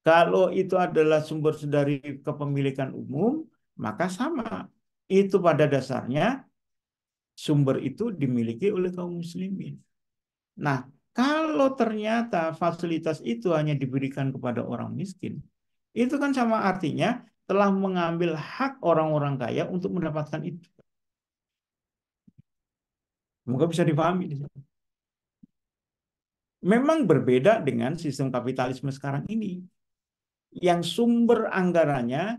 Kalau itu adalah sumber dari kepemilikan umum, maka sama. Itu pada dasarnya sumber itu dimiliki oleh kaum muslimin. Nah, kalau ternyata fasilitas itu hanya diberikan kepada orang miskin, itu kan sama artinya telah mengambil hak orang-orang kaya untuk mendapatkan itu. Semoga bisa dipahami. Memang berbeda dengan sistem kapitalisme sekarang ini, yang sumber anggarannya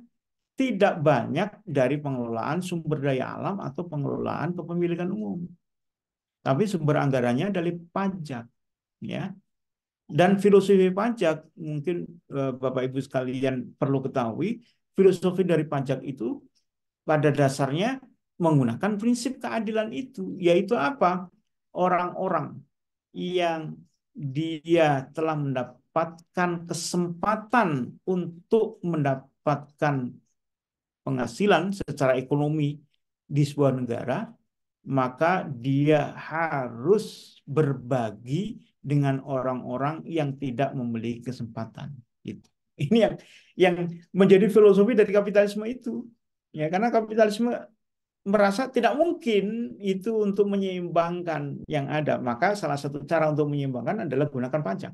tidak banyak dari pengelolaan sumber daya alam atau pengelolaan kepemilikan umum, tapi sumber anggarannya dari pajak, ya. Dan filosofi pajak mungkin Bapak Ibu sekalian perlu ketahui, filosofi dari pajak itu pada dasarnya menggunakan prinsip keadilan itu, yaitu apa? Orang-orang yang dia telah mendapatkan kesempatan untuk mendapatkan penghasilan secara ekonomi di sebuah negara, maka dia harus berbagi dengan orang-orang yang tidak memiliki kesempatan. Gitu. Ini yang menjadi filosofi dari kapitalisme itu. Ya, karena kapitalisme merasa tidak mungkin itu untuk menyeimbangkan yang ada. Maka salah satu cara untuk menyeimbangkan adalah gunakan pajak.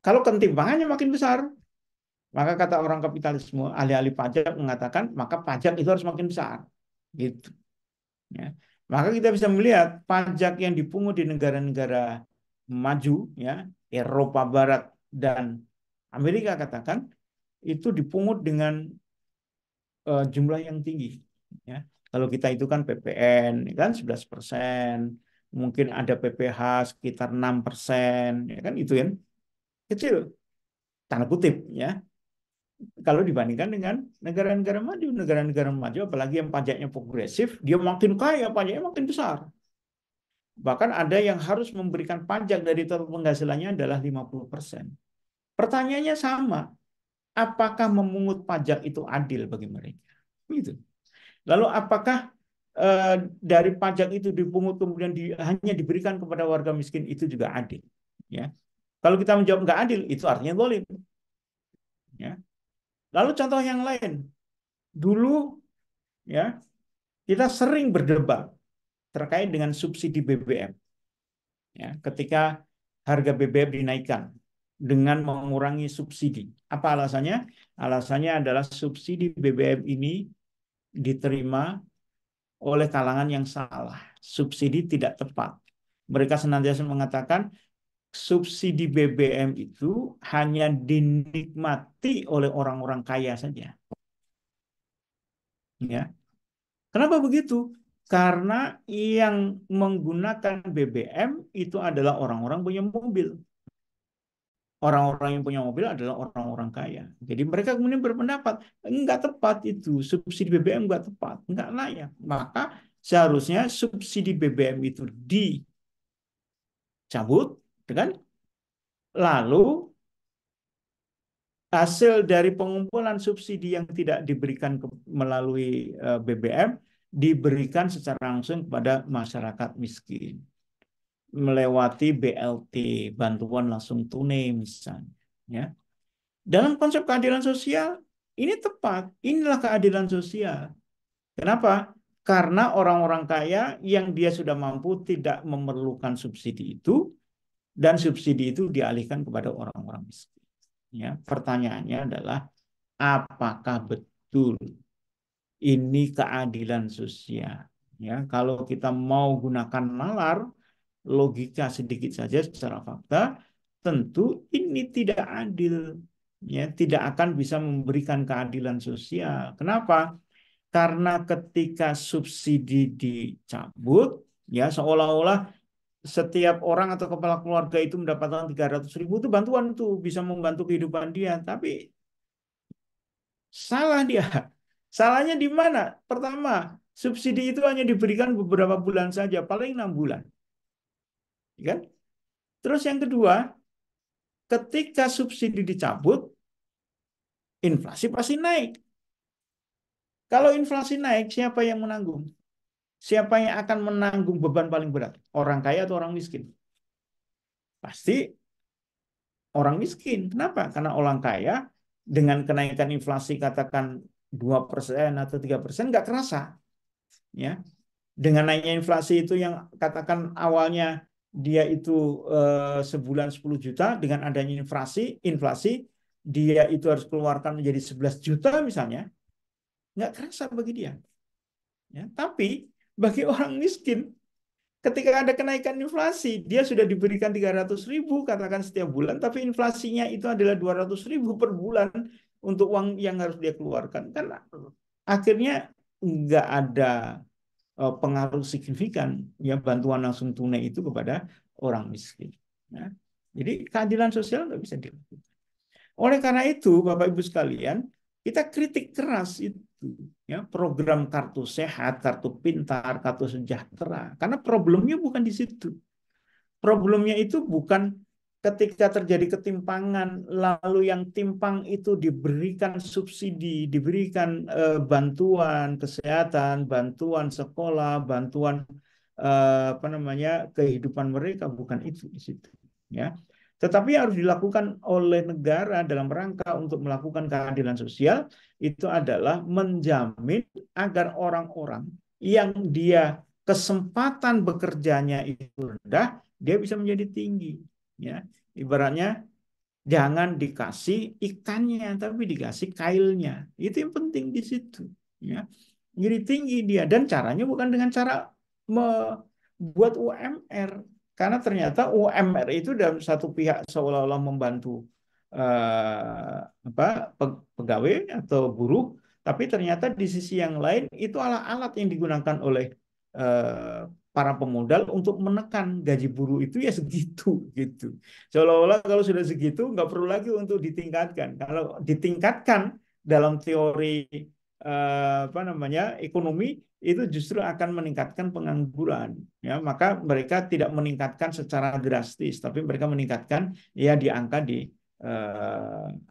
Kalau ketimpangannya makin besar, Maka kata orang kapitalisme, ahli-ahli pajak mengatakan, maka pajak itu harus makin besar. Gitu. Ya. Maka kita bisa melihat pajak yang dipungut di negara-negara maju, ya, Eropa Barat dan Amerika katakan, itu dipungut dengan jumlah yang tinggi. Ya. Kalau kita itu kan PPN, kan 11%, mungkin ada PPh sekitar 6%, ya kan itu kan kecil, tanda kutip, ya. Kalau dibandingkan dengan negara-negara maju, apalagi yang pajaknya progresif, dia makin kaya, pajaknya makin besar. Bahkan ada yang harus memberikan pajak dari total penghasilannya adalah 50%. Pertanyaannya sama, apakah memungut pajak itu adil bagi mereka? Gitu. Lalu apakah dari pajak itu dipungut kemudian hanya diberikan kepada warga miskin itu juga adil? Ya. Kalau kita menjawab nggak adil, itu artinya zalim. Ya. Lalu contoh yang lain, dulu ya kita sering berdebat terkait dengan subsidi BBM. Ya, ketika harga BBM dinaikkan dengan mengurangi subsidi. Apa alasannya? Alasannya adalah subsidi BBM ini diterima oleh kalangan yang salah. Subsidi tidak tepat. Mereka senantiasa mengatakan subsidi BBM itu hanya dinikmati oleh orang-orang kaya saja. Ya. Kenapa begitu? Karena yang menggunakan BBM itu adalah orang-orang punya mobil. Orang-orang yang punya mobil adalah orang-orang kaya. Jadi mereka kemudian berpendapat, enggak tepat itu, subsidi BBM enggak tepat, enggak layak. Maka seharusnya subsidi BBM itu dicabut, kan? Lalu hasil dari pengumpulan subsidi yang tidak diberikan melalui BBM diberikan secara langsung kepada masyarakat miskin melewati BLT, bantuan langsung tunai misalnya. Ya. Dalam konsep keadilan sosial, ini tepat. Inilah keadilan sosial. Kenapa? Karena orang-orang kaya yang dia sudah mampu tidak memerlukan subsidi itu, dan subsidi itu dialihkan kepada orang-orang miskin. Ya, pertanyaannya adalah, apakah betul ini keadilan sosial? Ya, kalau kita mau gunakan nalar, logika sedikit saja secara fakta, tentu ini tidak adil. Ya, tidak akan bisa memberikan keadilan sosial. Kenapa? Karena ketika subsidi dicabut, ya seolah-olah setiap orang atau kepala keluarga itu mendapatkan 300.000 itu bantuan itu bisa membantu kehidupan dia. Tapi salah dia. Salahnya di mana? Pertama, subsidi itu hanya diberikan beberapa bulan saja, paling 6 bulan. Kan? Terus yang kedua, ketika subsidi dicabut, inflasi pasti naik. Kalau inflasi naik, siapa yang menanggung? Siapa yang akan menanggung beban paling berat? Orang kaya atau orang miskin? Pasti orang miskin. Kenapa? Karena orang kaya dengan kenaikan inflasi katakan 2% atau 3% nggak kerasa. Ya. Dengan naiknya inflasi itu yang katakan awalnya dia itu sebulan 10 juta, dengan adanya inflasi dia itu harus keluarkan menjadi 11 juta misalnya, nggak kerasa bagi dia. Ya, tapi bagi orang miskin, ketika ada kenaikan inflasi, dia sudah diberikan 300.000 katakan setiap bulan, tapi inflasinya itu adalah 200.000 per bulan untuk uang yang harus dia keluarkan. Kan akhirnya nggak ada pengaruh signifikan ya bantuan langsung tunai itu kepada orang miskin. Ya. Jadi keadilan sosial nggak bisa dilakukan. Oleh karena itu, Bapak Ibu sekalian, kita kritik keras itu ya program kartu sehat, kartu pintar, kartu sejahtera. Karena problemnya bukan di situ. Problemnya itu bukan ketika terjadi ketimpangan, lalu yang timpang itu diberikan subsidi, diberikan bantuan kesehatan, bantuan sekolah, bantuan apa namanya kehidupan mereka, bukan itu di situ. Ya. Tetapi harus dilakukan oleh negara dalam rangka untuk melakukan keadilan sosial itu adalah menjamin agar orang-orang yang dia kesempatan bekerjanya itu rendah, dia bisa menjadi tinggi. Ya, ibaratnya Jangan dikasih ikannya, tapi dikasih kailnya. Itu yang penting di situ. Ya. Jadi tinggi dia dan caranya bukan dengan cara membuat UMR, karena ternyata UMR itu dalam satu pihak seolah-olah membantu apa pegawai atau buruh, tapi ternyata di sisi yang lain itu alat-alat yang digunakan oleh eh, para pemodal untuk menekan gaji buruh itu ya segitu gitu. Seolah-olah kalau sudah segitu nggak perlu lagi untuk ditingkatkan. Kalau ditingkatkan dalam teori apa namanya ekonomi itu justru akan meningkatkan pengangguran. Ya, maka mereka tidak meningkatkan secara drastis, tapi mereka meningkatkan ya di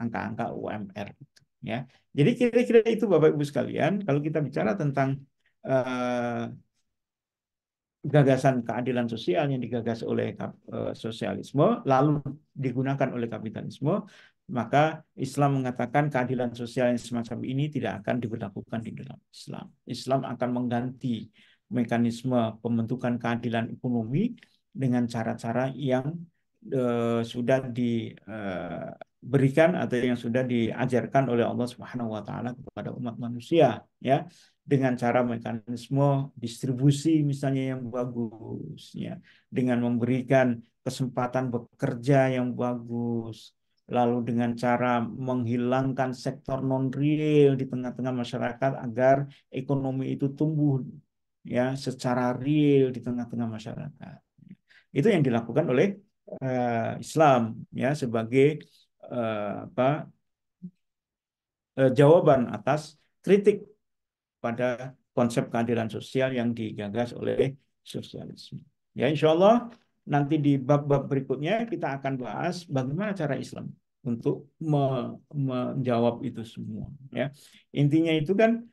angka-angka UMR gitu, ya. Jadi kira-kira itu Bapak Ibu sekalian, kalau kita bicara tentang eh, gagasan keadilan sosial yang digagas oleh sosialisme lalu digunakan oleh kapitalisme, maka Islam mengatakan keadilan sosial yang semacam ini tidak akan diberlakukan di dalam Islam. Islam akan mengganti mekanisme pembentukan keadilan ekonomi dengan cara-cara yang sudah diberikan atau yang sudah diajarkan oleh Allah Subhanahu wa taala kepada umat manusia, ya, dengan cara mekanisme distribusi misalnya yang bagus, ya, dengan memberikan kesempatan bekerja yang bagus, lalu dengan cara menghilangkan sektor non real di tengah-tengah masyarakat agar ekonomi itu tumbuh, ya, secara real di tengah-tengah masyarakat. Itu yang dilakukan oleh Islam, ya, sebagai apa jawaban atas kritik pada konsep keadilan sosial yang digagas oleh sosialisme. Ya, insya Allah nanti di bab-bab berikutnya kita akan bahas bagaimana cara Islam untuk menjawab itu semua. Ya, intinya itu kan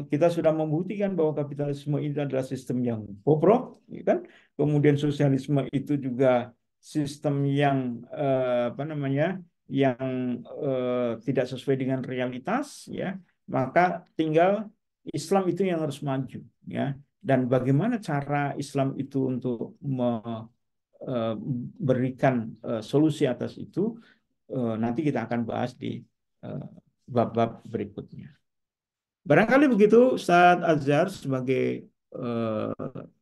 kita sudah membuktikan bahwa kapitalisme itu adalah sistem yang bobrok, ya kan? Kemudian sosialisme itu juga sistem yang apa namanya, yang tidak sesuai dengan realitas, ya, maka tinggal Islam itu yang harus maju, ya. Dan bagaimana cara Islam itu untuk memberikan solusi atas itu, nanti kita akan bahas di eh, bab-bab berikutnya. Barangkali begitu Ustadz Azhar, sebagai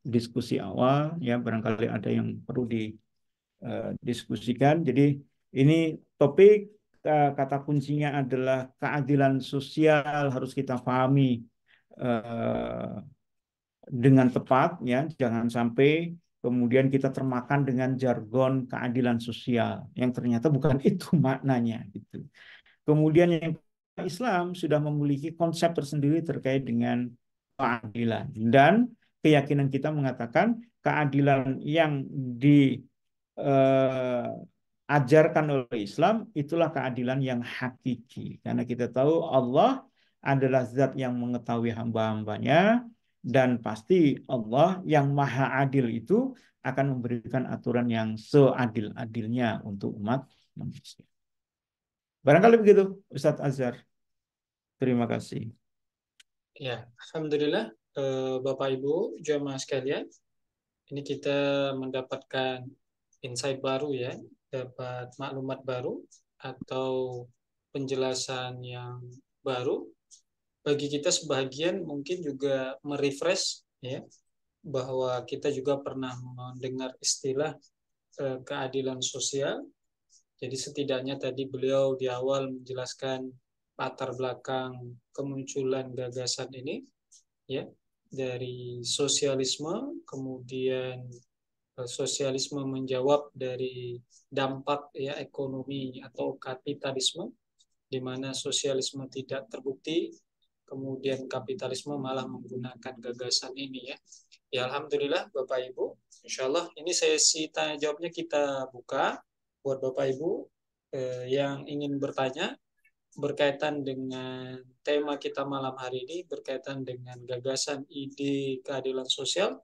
diskusi awal, ya, barangkali ada yang perlu didiskusikan. Jadi ini topik, kata kuncinya adalah keadilan sosial harus kita pahami eh, dengan tepat, ya, jangan sampai kemudian kita termakan dengan jargon keadilan sosial yang ternyata bukan itu maknanya gitu. Kemudian yang Islam sudah memiliki konsep tersendiri terkait dengan keadilan, dan keyakinan kita mengatakan keadilan yang diajarkan oleh Islam itulah keadilan yang hakiki, karena kita tahu Allah adalah zat yang mengetahui hamba-hambanya, dan pasti Allah yang maha adil itu akan memberikan aturan yang seadil-adilnya untuk umat manusia. Barangkali begitu, Ustadz Azhar. Terima kasih. Ya, alhamdulillah, Bapak Ibu jamaah sekalian, ini kita mendapatkan insight baru ya, dapat maklumat baru atau penjelasan yang baru. Bagi kita sebagian mungkin juga merefresh ya, bahwa kita juga pernah mendengar istilah keadilan sosial. Jadi setidaknya tadi beliau di awal menjelaskan latar belakang kemunculan gagasan ini, ya, dari sosialisme, kemudian sosialisme menjawab dari dampak ya ekonomi atau kapitalisme, di mana sosialisme tidak terbukti, kemudian kapitalisme malah menggunakan gagasan ini ya. Ya alhamdulillah Bapak Ibu, insya Allah ini sesi tanya jawabnya kita buka buat Bapak Ibu yang ingin bertanya berkaitan dengan tema kita malam hari ini, berkaitan dengan gagasan ide keadilan sosial,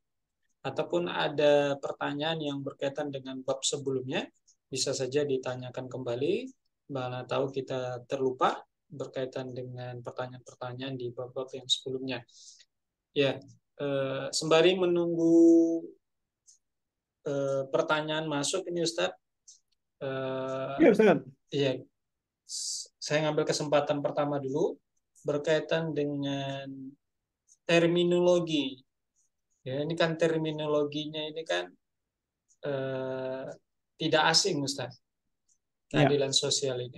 ataupun ada pertanyaan yang berkaitan dengan bab sebelumnya, bisa saja ditanyakan kembali, mana tahu kita terlupa berkaitan dengan pertanyaan-pertanyaan di bab-bab yang sebelumnya. Ya, sembari menunggu pertanyaan masuk ini Ustadz, Eh, Ya, Ustaz. iya, saya ngambil kesempatan pertama dulu berkaitan dengan terminologi. Ya, ini kan terminologinya ini kan eh, tidak asing, Ustaz. Ya, Keadilan sosial ini.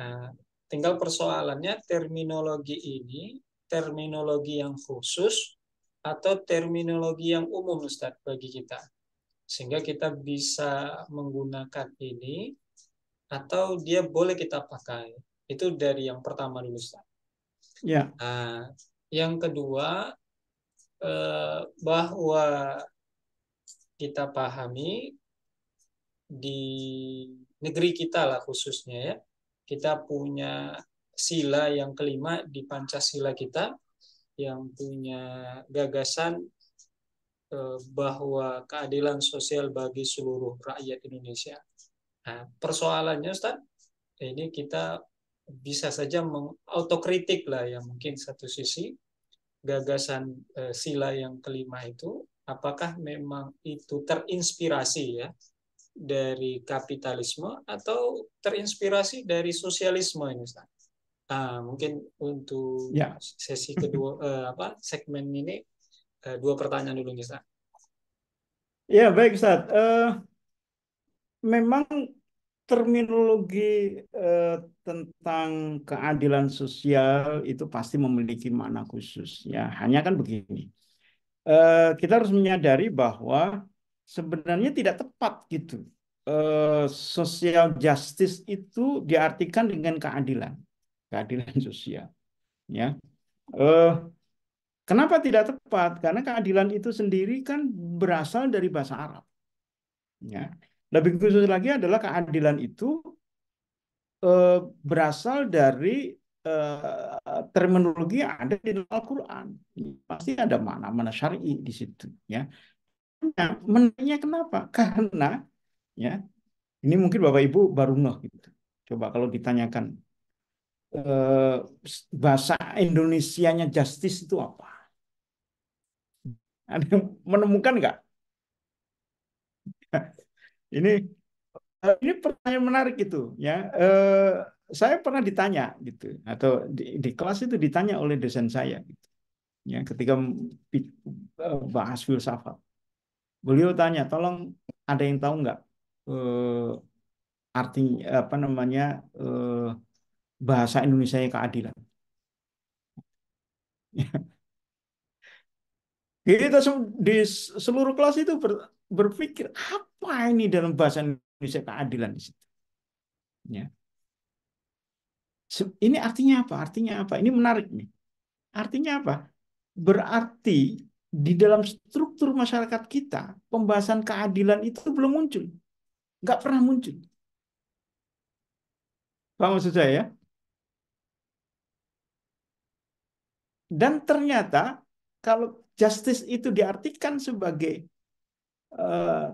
Nah, tinggal persoalannya terminologi ini terminologi yang khusus atau terminologi yang umum, Ustaz, bagi kita. Sehingga kita bisa menggunakan ini atau dia boleh kita pakai. Itu dari yang pertama dulu, Ustaz. ya, Nah, yang kedua, bahwa kita pahami di negeri kita lah khususnya ya, kita punya sila yang kelima di Pancasila kita yang punya gagasan bahwa keadilan sosial bagi seluruh rakyat Indonesia. Nah, persoalannya Ustaz, ini kita bisa saja mengautokritik lah ya, mungkin satu sisi gagasan sila yang kelima itu apakah memang itu terinspirasi ya dari kapitalisme atau terinspirasi dari sosialisme ini Ustaz. Nah, mungkin untuk ya. sesi kedua segmen ini dua pertanyaan dulu nih Ustaz. Ya, baik, Ustaz. Memang terminologi eh, tentang keadilan sosial itu pasti memiliki makna khusus. Ya, hanya kan begini. Kita harus menyadari bahwa sebenarnya tidak tepat gitu. Social justice itu diartikan dengan keadilan, keadilan sosial. Ya, Eh, kenapa tidak tepat? Karena keadilan itu sendiri kan berasal dari bahasa Arab. Ya, lebih khusus lagi adalah keadilan itu eh, berasal dari terminologi yang ada di dalam Al-Quran. Pasti ada makna-makna syar'i di situ. Ya, nah, menariknya kenapa? Karena ya ini mungkin Bapak Ibu baru ngeh gitu. Coba kalau ditanyakan eh, bahasa Indonesianya justice itu apa? Ada yang menemukan nggak? Ini ini pertanyaan menarik itu ya. Saya pernah ditanya gitu atau di kelas itu ditanya oleh dosen saya gitu, ya ketika bahas filsafat. Beliau tanya, tolong ada yang tahu nggak arti apa namanya eh, bahasa Indonesia keadilan? Kita di seluruh kelas itu berpikir apa ini dalam bahasa Indonesia keadilan di situ. Ya. Ini artinya apa? Artinya apa? Ini menarik nih. Artinya apa? Berarti di dalam struktur masyarakat kita, pembahasan keadilan itu belum muncul. Nggak pernah muncul. Paham maksud saya ya? Dan ternyata kalau justice itu diartikan sebagai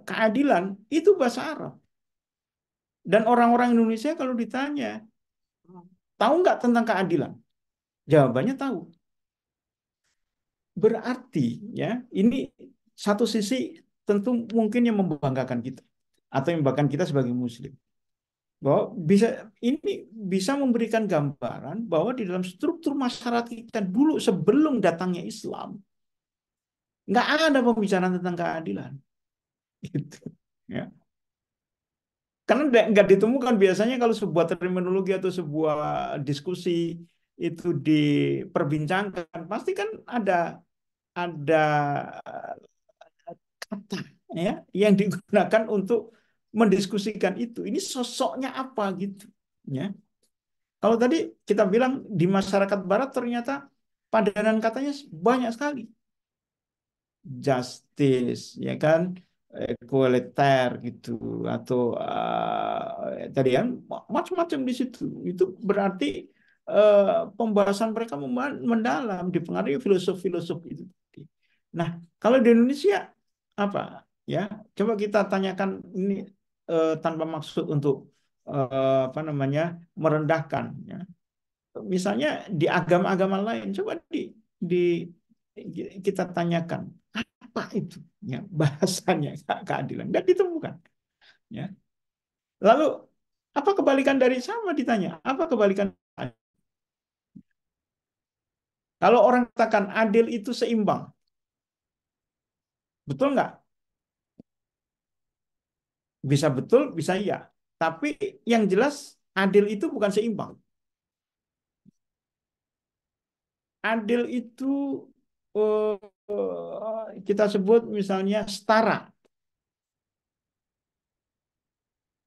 keadilan, itu bahasa Arab. Dan orang-orang Indonesia kalau ditanya, tahu nggak tentang keadilan? Jawabannya tahu. Berarti ya, ini satu sisi tentu mungkin yang membanggakan kita atau yang membanggakan kita sebagai muslim. Bahwa bisa ini bisa memberikan gambaran bahwa di dalam struktur masyarakat kita dulu sebelum datangnya Islam nggak ada pembicaraan tentang keadilan gitu ya, karena nggak ditemukan biasanya kalau sebuah terminologi atau sebuah diskusi itu diperbincangkan pasti kan ada kata ya yang digunakan untuk mendiskusikan itu, ini sosoknya apa gitu ya. Kalau tadi kita bilang di masyarakat barat ternyata padanan katanya banyak sekali. Justice, ya kan, egaliter gitu, atau tadi kan macam-macam di situ. Itu berarti eh, pembahasan mereka mendalam, dipengaruhi filosof-filosof itu. Nah, kalau di Indonesia apa? Ya, coba kita tanyakan ini tanpa maksud untuk apa namanya merendahkan. Ya. Misalnya di agama-agama lain, coba di kita tanyakan apa itu ya bahasanya keadilan, nggak ditemukan ya. Lalu apa kebalikan dari sama ditanya? Apa kebalikan? Kalau orang katakan adil itu seimbang, betul nggak? Bisa betul, bisa iya. Tapi yang jelas adil itu bukan seimbang. Adil itu kita sebut misalnya setara.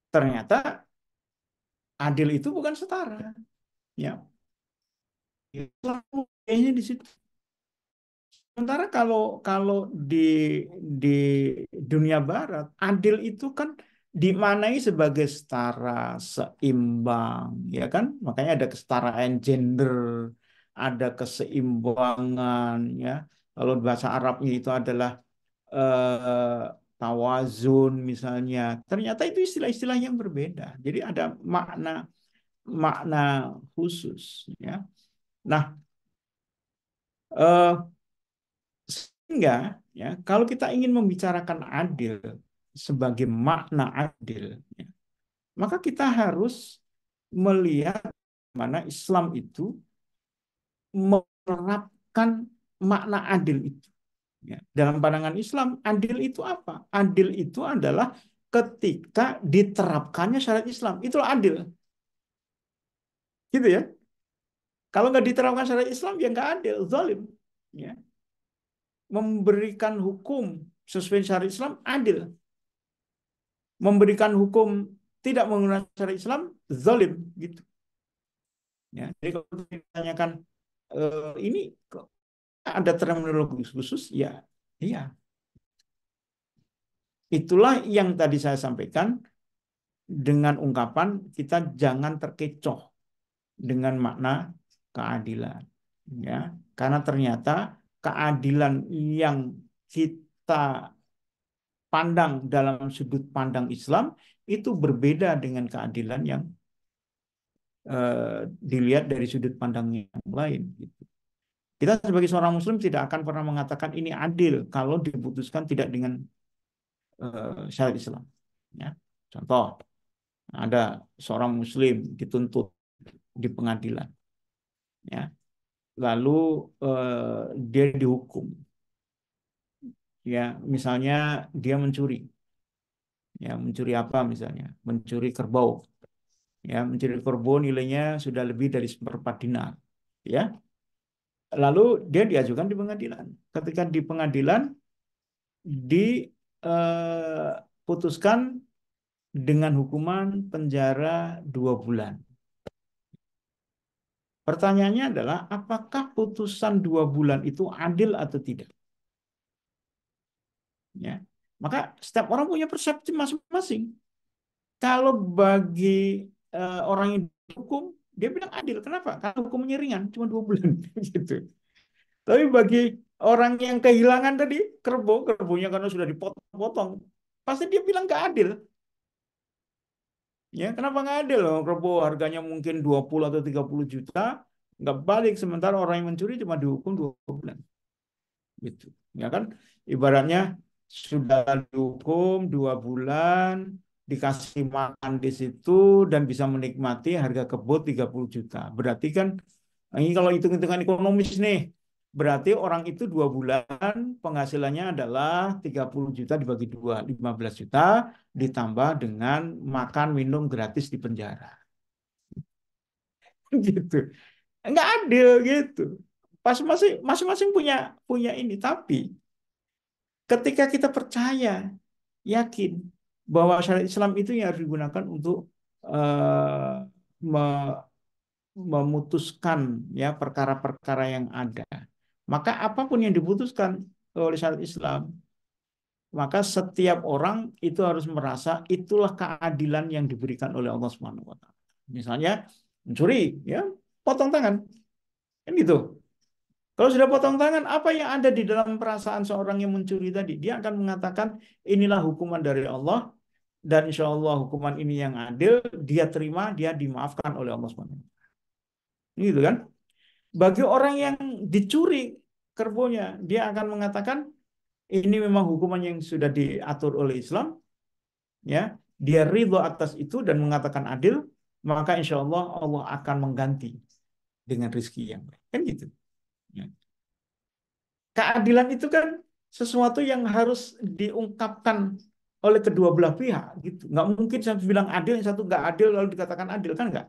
Ternyata adil itu bukan setara. Ya, kayaknya di situ. Sementara kalau kalau di dunia barat, adil itu kan dimaknai sebagai setara, seimbang, ya kan? Makanya ada kesetaraan gender, ada keseimbangan, ya. Kalau bahasa Arabnya itu adalah eh, tawazun misalnya. Ternyata itu istilah-istilah yang berbeda. Jadi ada makna makna khusus, ya. Nah, eh, sehingga ya kalau kita ingin membicarakan adil sebagai makna adil, ya, maka kita harus melihat mana Islam itu menerapkan makna adil itu. Ya. Dalam pandangan Islam, adil itu apa? Adil itu adalah ketika diterapkannya syariat Islam. Itulah adil. Gitu ya. Kalau nggak diterapkan syariat Islam, ya nggak adil. Zalim. Ya. Memberikan hukum sesuai syariat Islam, adil. Memberikan hukum tidak menggunakan syariat Islam, zalim. Gitu. Ya. Jadi kalau ditanyakan ini kok ada terminologi khusus, ya iya. Itulah yang tadi saya sampaikan dengan ungkapan kita jangan terkecoh dengan makna keadilan, ya, karena ternyata keadilan yang kita pandang dalam sudut pandang Islam itu berbeda dengan keadilan yang dilihat dari sudut pandang yang lain, gitu. Kita sebagai seorang Muslim tidak akan pernah mengatakan ini adil kalau diputuskan tidak dengan syariat Islam, ya. Contoh, ada seorang Muslim dituntut di pengadilan, ya, lalu dia dihukum, ya, misalnya dia mencuri, ya, mencuri apa misalnya, mencuri kerbau, ya, mencuri kerbau nilainya sudah lebih dari seperempat dinar, ya, lalu dia diajukan di pengadilan. Ketika di pengadilan diputuskan dengan hukuman penjara 2 bulan. Pertanyaannya adalah apakah putusan 2 bulan itu adil atau tidak? Ya, maka setiap orang punya persepsi masing-masing. Kalau bagi orang yang dihukum, dia bilang adil. Kenapa? Karena hukumnya ringan, cuma 2 bulan, gitu. Tapi bagi orang yang kehilangan tadi kerbonya karena sudah dipotong-potong, pasti dia bilang gak adil. Ya, kenapa nggak adil loh? Kerbo harganya mungkin 20 atau 30 juta, nggak balik. Sementara orang yang mencuri cuma dihukum 2 bulan. Gitu. Ya kan? Ibaratnya sudah dihukum 2 bulan, dikasih makan di situ dan bisa menikmati harga kebun 30 juta. Berarti kan ini kalau hitung-hitungan ekonomis nih, berarti orang itu 2 bulan penghasilannya adalah 30 juta dibagi dua, 15 juta ditambah dengan makan minum gratis di penjara. Gitu. Nggak adil gitu. Masing-masing punya punya ini, tapi ketika kita percaya, yakin bahwa syariat Islam itu yang harus digunakan untuk eh, me- memutuskan ya perkara-perkara yang ada. Maka apapun yang diputuskan oleh syariat Islam, maka setiap orang itu harus merasa itulah keadilan yang diberikan oleh Allah Subhanahu wa taala. Misalnya mencuri, ya, potong tangan. Kan gitu. Kalau sudah potong tangan, apa yang ada di dalam perasaan seorang yang mencuri tadi? Dia akan mengatakan, inilah hukuman dari Allah, dan insya Allah hukuman ini yang adil, dia terima, dia dimaafkan oleh Allah SWT. Gitu kan? Bagi orang yang dicuri kerbonya, dia akan mengatakan, ini memang hukuman yang sudah diatur oleh Islam, ya. dia ridho atas itu dan mengatakan adil, maka insya Allah Allah akan mengganti dengan rezeki yang baik. Kan gitu. Ya. Keadilan itu kan sesuatu yang harus diungkapkan oleh kedua belah pihak gitu. Nggak mungkin satu bilang adil, yang satu nggak adil lalu dikatakan adil, kan nggak.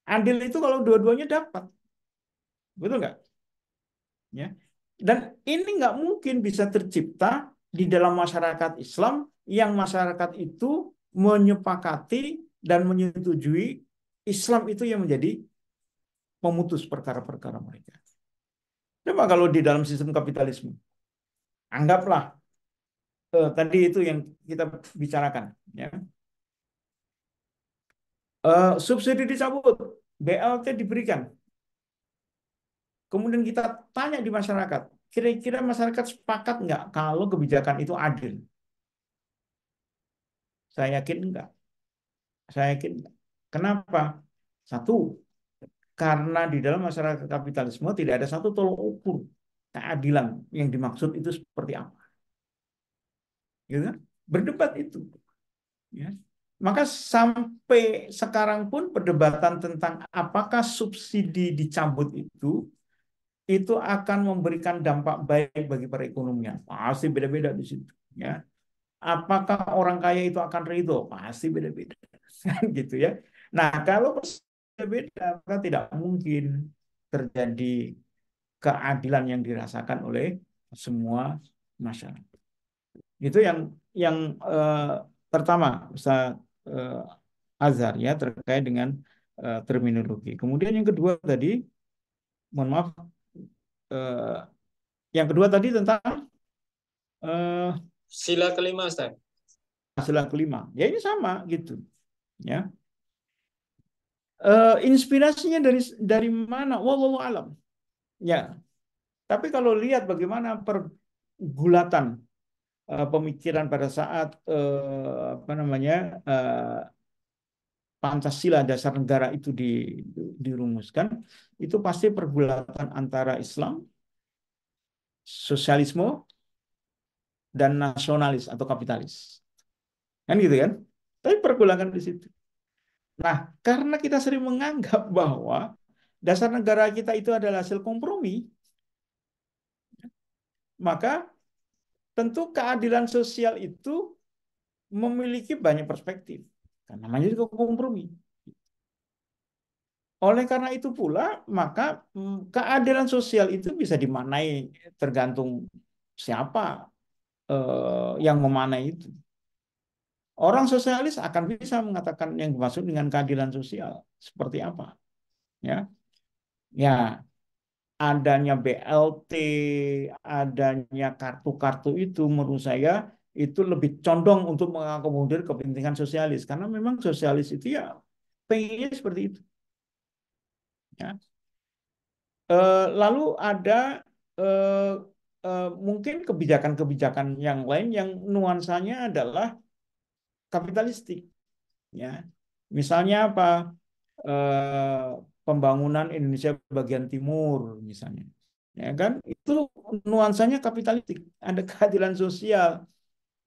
Adil itu kalau dua-duanya dapat, betul nggak? Ya. Dan ini nggak mungkin bisa tercipta di dalam masyarakat Islam yang masyarakat itu menyepakati dan menyetujui Islam itu yang menjadi pemutus perkara-perkara mereka. Coba kalau di dalam sistem kapitalisme, anggaplah tadi itu yang kita bicarakan, ya. Subsidi dicabut, BLT diberikan, kemudian kita tanya di masyarakat, kira-kira masyarakat sepakat nggak kalau kebijakan itu adil? Saya yakin enggak. Saya yakin enggak. Kenapa? Satu, karena di dalam masyarakat kapitalisme tidak ada satu tolok ukur keadilan yang dimaksud itu seperti apa. Gitu kan? Berdebat itu. Ya. Maka sampai sekarang pun perdebatan tentang apakah subsidi dicabut itu akan memberikan dampak baik bagi perekonomian. Pasti beda-beda di situ. Ya. Apakah orang kaya itu akan ridho? Pasti beda-beda. Gitu ya. Nah, kalau berbeda, maka tidak mungkin terjadi keadilan yang dirasakan oleh semua masyarakat. Itu yang pertama, Ustaz Azhar ya terkait dengan terminologi. Kemudian yang kedua tadi, mohon maaf, eh, yang kedua tadi tentang eh, Sila kelima, Ustaz. hasil kelima. Ya ini sama gitu, ya. Inspirasinya dari mana? Wallahu alam. Ya, tapi kalau lihat bagaimana pergulatan pemikiran pada saat apa namanya Pancasila dasar negara itu dirumuskan, itu pasti pergulatan antara Islam, sosialisme, dan nasionalis atau kapitalis. Kan gitu kan? Tapi pergulatan di situ. Nah, karena kita sering menganggap bahwa dasar negara kita itu adalah hasil kompromi, maka tentu keadilan sosial itu memiliki banyak perspektif. Karena namanya juga kompromi. Oleh karena itu pula, maka keadilan sosial itu bisa dimaknai tergantung siapa yang memaknai itu. Orang sosialis akan bisa mengatakan yang dimaksud dengan keadilan sosial seperti apa, ya? Ya, adanya BLT, adanya kartu-kartu itu menurut saya itu lebih condong untuk mengakomodir kepentingan sosialis karena memang sosialis itu ya pengennya seperti itu, ya. Lalu ada eh, mungkin kebijakan-kebijakan yang lain yang nuansanya adalah kapitalistik, ya. Misalnya apa? Eh, Pembangunan Indonesia bagian timur, misalnya, ya kan? Itu nuansanya kapitalistik. Ada keadilan sosial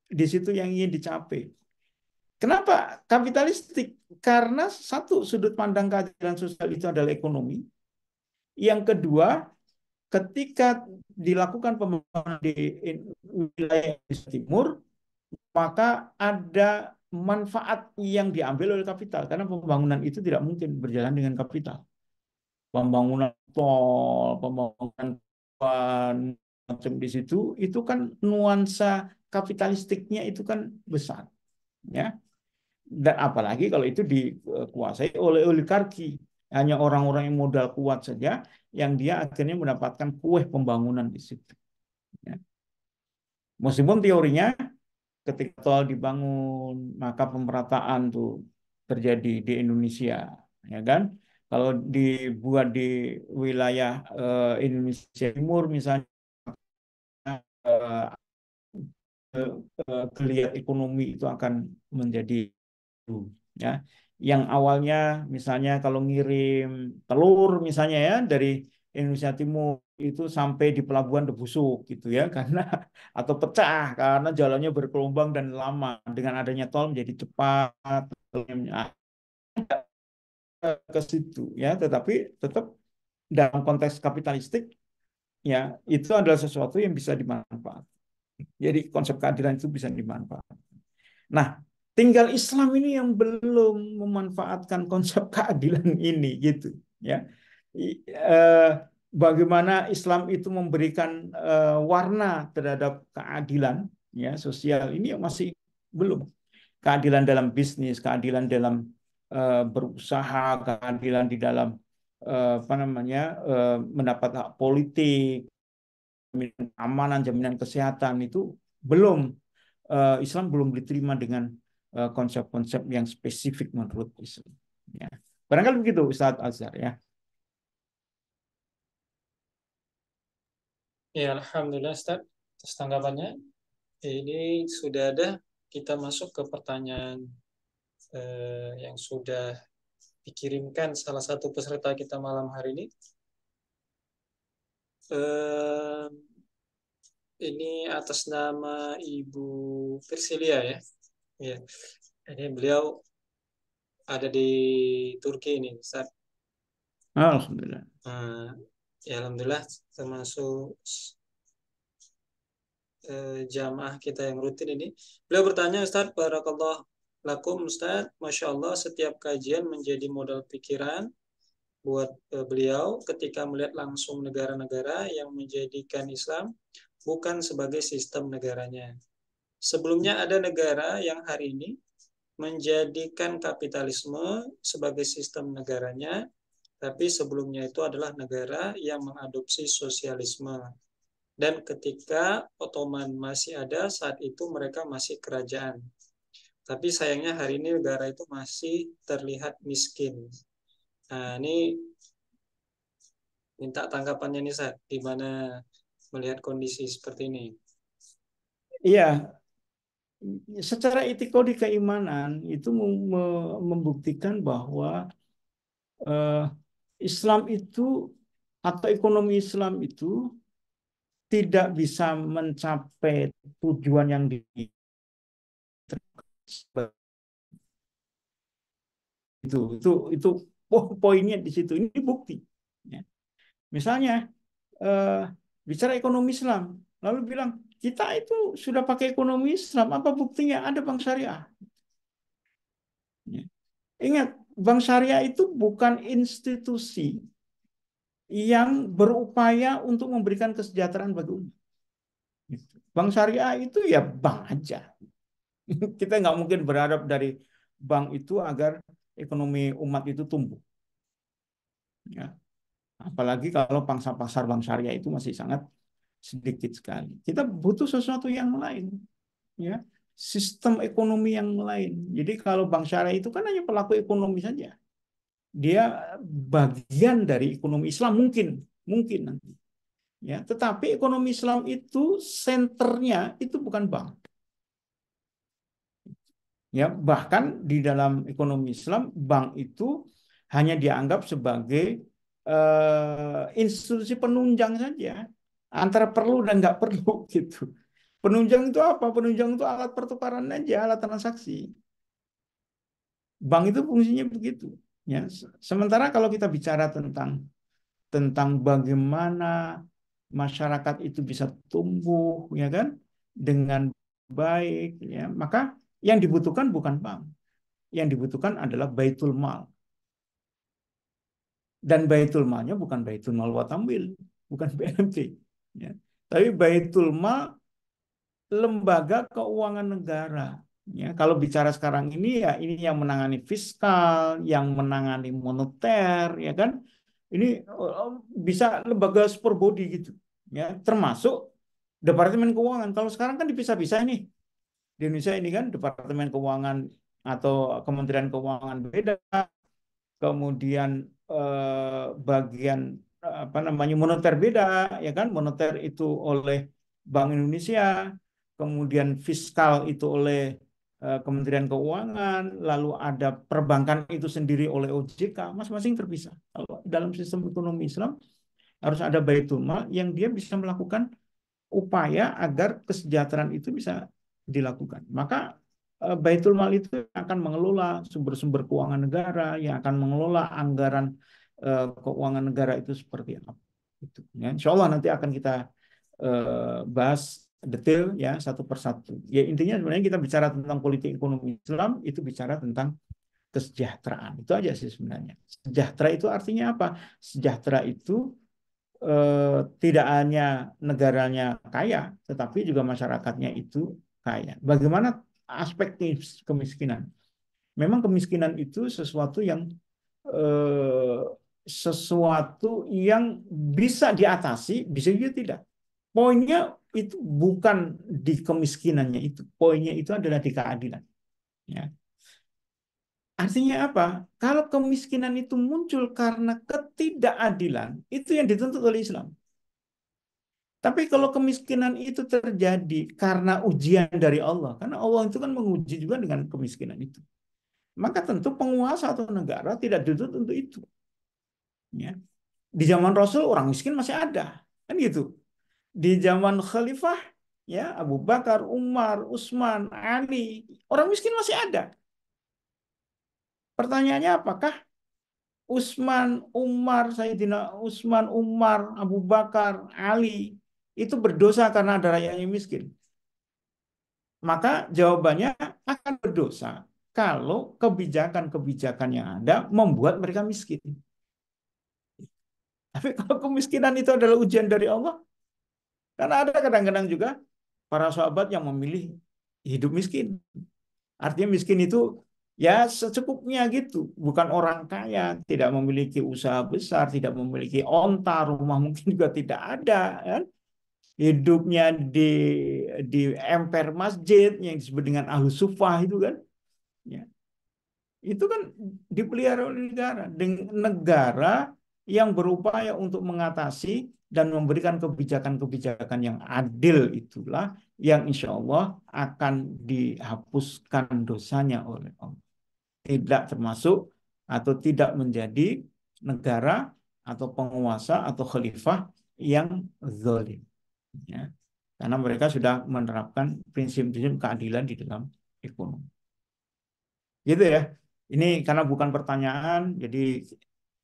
di situ yang ingin dicapai. Kenapa kapitalistik? Karena satu sudut pandang keadilan sosial itu adalah ekonomi. Yang kedua, ketika dilakukan pembangunan di wilayah Indonesia Timur, maka ada manfaat yang diambil oleh kapital karena pembangunan itu tidak mungkin berjalan dengan kapital. Pembangunan tol, pembangunan macam di situ itu kan nuansa kapitalistiknya itu kan besar, ya. Dan apalagi kalau itu dikuasai oleh oligarki, hanya orang-orang yang modal kuat saja yang dia akhirnya mendapatkan kue pembangunan di situ, ya. Meskipun teorinya ketika tol dibangun, maka pemerataan tuh terjadi di Indonesia, ya kan? Kalau dibuat di wilayah Indonesia Timur misalnya, eh, geliat ekonomi itu akan menjadi, ya. Yang awalnya misalnya kalau ngirim telur misalnya ya dari Indonesia Timur itu sampai di Pelabuhan Debusuk gitu ya, karena atau pecah karena jalannya bergelombang dan lama. Dengan adanya tol menjadi cepat ke situ ya, tetapi tetap dalam konteks kapitalistik ya itu adalah sesuatu yang bisa dimanfaatkan. Jadi konsep keadilan itu bisa dimanfaatkan. Nah, tinggal Islam ini yang belum memanfaatkan konsep keadilan ini gitu ya. Eh, Bagaimana Islam itu memberikan warna terhadap keadilan ya sosial ini yang masih belum. Keadilan dalam bisnis, keadilan dalam berusaha, keadilan di dalam apa namanya mendapat hak politik, jaminan keamanan, jaminan kesehatan itu belum Islam belum diterima dengan konsep-konsep yang spesifik menurut Islam. Ya. Barangkali begitu Ustadz Azhar ya. Ya, Alhamdulillah Ustaz, atas tanggapannya. Ini sudah ada, kita masuk ke pertanyaan yang sudah dikirimkan salah satu peserta kita malam hari ini. Eh, ini atas nama Ibu Persilia ya. Ya, ini beliau ada di Turki ini, Ustaz. Alhamdulillah. Ya, Alhamdulillah termasuk jamaah kita yang rutin ini. Beliau bertanya, Ustaz, barakallah lakum, Ustaz. Masya Allah, setiap kajian menjadi modal pikiran buat beliau ketika melihat langsung negara-negara yang menjadikan Islam bukan sebagai sistem negaranya. Sebelumnya ada negara yang hari ini menjadikan kapitalisme sebagai sistem negaranya, tapi sebelumnya itu adalah negara yang mengadopsi sosialisme. Dan ketika Ottoman masih ada, saat itu mereka masih kerajaan. Tapi sayangnya hari ini negara itu masih terlihat miskin. Nah, ini minta tanggapannya nih, Sat. Gimana melihat kondisi seperti ini? Iya, secara itikadi keimanan itu membuktikan bahwa eh, Islam itu atau ekonomi Islam itu tidak bisa mencapai tujuan yang itu poinnya di situ. Ini bukti. Ya. Misalnya eh, bicara ekonomi Islam, lalu bilang kita itu sudah pakai ekonomi Islam, apa buktinya? Ada bank syariah. Ya. Ingat, bank syariah itu bukan institusi yang berupaya untuk memberikan kesejahteraan bagi umat. Bank syariah itu ya bank aja. Kita nggak mungkin berharap dari bank itu agar ekonomi umat itu tumbuh. Ya. Apalagi kalau pangsa pasar bank syariah itu masih sangat sedikit sekali. Kita butuh sesuatu yang lain, ya, sistem ekonomi yang lain. Jadi kalau bank syariah itu kan hanya pelaku ekonomi saja. Dia bagian dari ekonomi Islam mungkin nanti. Ya, tetapi ekonomi Islam itu senternya itu bukan bank. Ya, bahkan di dalam ekonomi Islam bank itu hanya dianggap sebagai institusi penunjang saja antara perlu dan nggak perlu gitu. Penunjang itu apa? Penunjang itu alat pertukaran aja, alat transaksi. Bank itu fungsinya begitu. Ya, sementara kalau kita bicara tentang bagaimana masyarakat itu bisa tumbuh, ya kan, dengan baik, ya, maka yang dibutuhkan bukan bank, yang dibutuhkan adalah baitul mal. Dan baitul malnya bukan baitul mal watambil, bukan BMT, ya. Tapi baitul mal lembaga keuangan negara. Ya, kalau bicara sekarang ini ya ini yang menangani fiskal, yang menangani moneter, ya kan? Ini bisa lembaga super body gitu, ya, termasuk Departemen Keuangan. Kalau sekarang kan dipisah-pisah nih. Di Indonesia ini kan Departemen Keuangan atau Kementerian Keuangan beda, kemudian bagian apa namanya moneter beda, ya kan? Moneter itu oleh Bank Indonesia, kemudian fiskal itu oleh Kementerian Keuangan, lalu ada perbankan itu sendiri oleh OJK, masing-masing terpisah. Kalau dalam sistem ekonomi Islam Harus ada baitul mal yang dia bisa melakukan upaya agar kesejahteraan itu bisa dilakukan. Maka baitul mal itu akan mengelola sumber-sumber keuangan negara, yang akan mengelola anggaran keuangan negara itu seperti apa. Itu. Ya, insya Allah nanti akan kita bahas detail ya satu persatu. Ya intinya sebenarnya kita bicara tentang politik ekonomi Islam itu bicara tentang kesejahteraan. Itu aja sih sebenarnya. Sejahtera itu artinya apa? Sejahtera itu tidak hanya negaranya kaya, tetapi juga masyarakatnya itu kaya. Bagaimana aspek kemiskinan? Memang kemiskinan itu eh, sesuatu yang bisa diatasi, bisa juga tidak. Poinnya itu bukan di kemiskinannya itu, poinnya itu adalah di keadilan. Ya. Artinya apa? Kalau kemiskinan itu muncul karena ketidakadilan, itu yang dituntut oleh Islam. Tapi kalau kemiskinan itu terjadi karena ujian dari Allah, karena Allah itu kan menguji juga dengan kemiskinan itu, maka tentu penguasa atau negara tidak dituntut untuk itu. Ya. Di zaman Rasul orang miskin masih ada, kan gitu. Di zaman Khalifah, ya Abu Bakar, Umar, Utsman, Ali, orang miskin masih ada. Pertanyaannya apakah Utsman, Umar, Abu Bakar, Ali itu berdosa karena ada rakyatnya miskin? Maka jawabannya akan berdosa kalau kebijakan-kebijakan yang ada membuat mereka miskin. Tapi kalau kemiskinan itu adalah ujian dari Allah, karena ada kadang-kadang juga para sahabat yang memilih hidup miskin. Artinya miskin itu ya secukupnya gitu, bukan orang kaya, tidak memiliki usaha besar, tidak memiliki onta, rumah mungkin juga tidak ada, kan? Hidupnya di emper masjid yang disebut dengan ahlus sufah itu kan, ya. Itu kan dipelihara oleh negara. Dengan negara yang berupaya untuk mengatasi dan memberikan kebijakan-kebijakan yang adil itulah yang insya Allah akan dihapuskan dosanya oleh Allah. Tidak termasuk atau tidak menjadi negara atau penguasa atau khalifah yang zalim. Ya. Karena mereka sudah menerapkan prinsip-prinsip keadilan di dalam ekonomi. Gitu ya. Ini karena bukan pertanyaan, jadi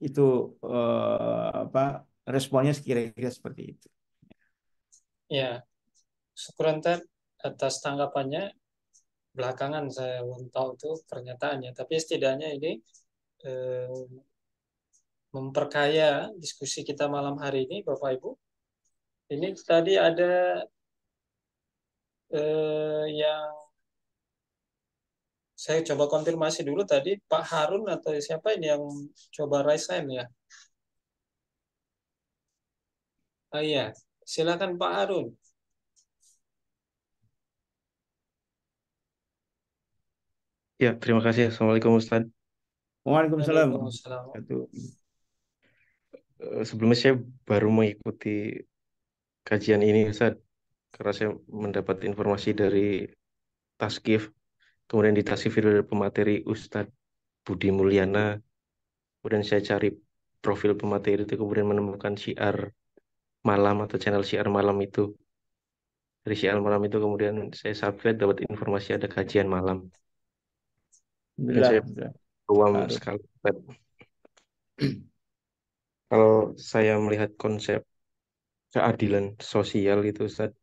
itu apa responnya kira-kira seperti itu. Ya, syukuran Ted atas tanggapannya. Belakangan saya belum tahu itu pernyataannya, tapi setidaknya ini eh, memperkaya diskusi kita malam hari ini, Bapak Ibu. Ini tadi ada yang saya coba konfirmasi dulu tadi, Pak Harun atau siapa ini yang coba raise hand ya? Oh iya, silakan Pak Harun. Ya, terima kasih. Assalamualaikum Ustaz. Waalaikumsalam Waalaikumsalam. warahmatullahi wabarakatuh. Sebelumnya saya baru mengikuti kajian ini Ustaz, karena saya mendapat informasi dari Taskif, kemudian di Taskif itu ada pemateri Ustadz Budi Mulyana, kemudian saya cari profil pemateri itu, kemudian menemukan syiar malam atau channel syiar malam itu. Dari syiar malam itu kemudian saya subscribe, dapat informasi ada kajian malam. Dan Alhamdulillah, saya alhamdulillah. ruam Harun. sekali, Ustaz. Kalau saya melihat konsep keadilan sosial itu Ustaz,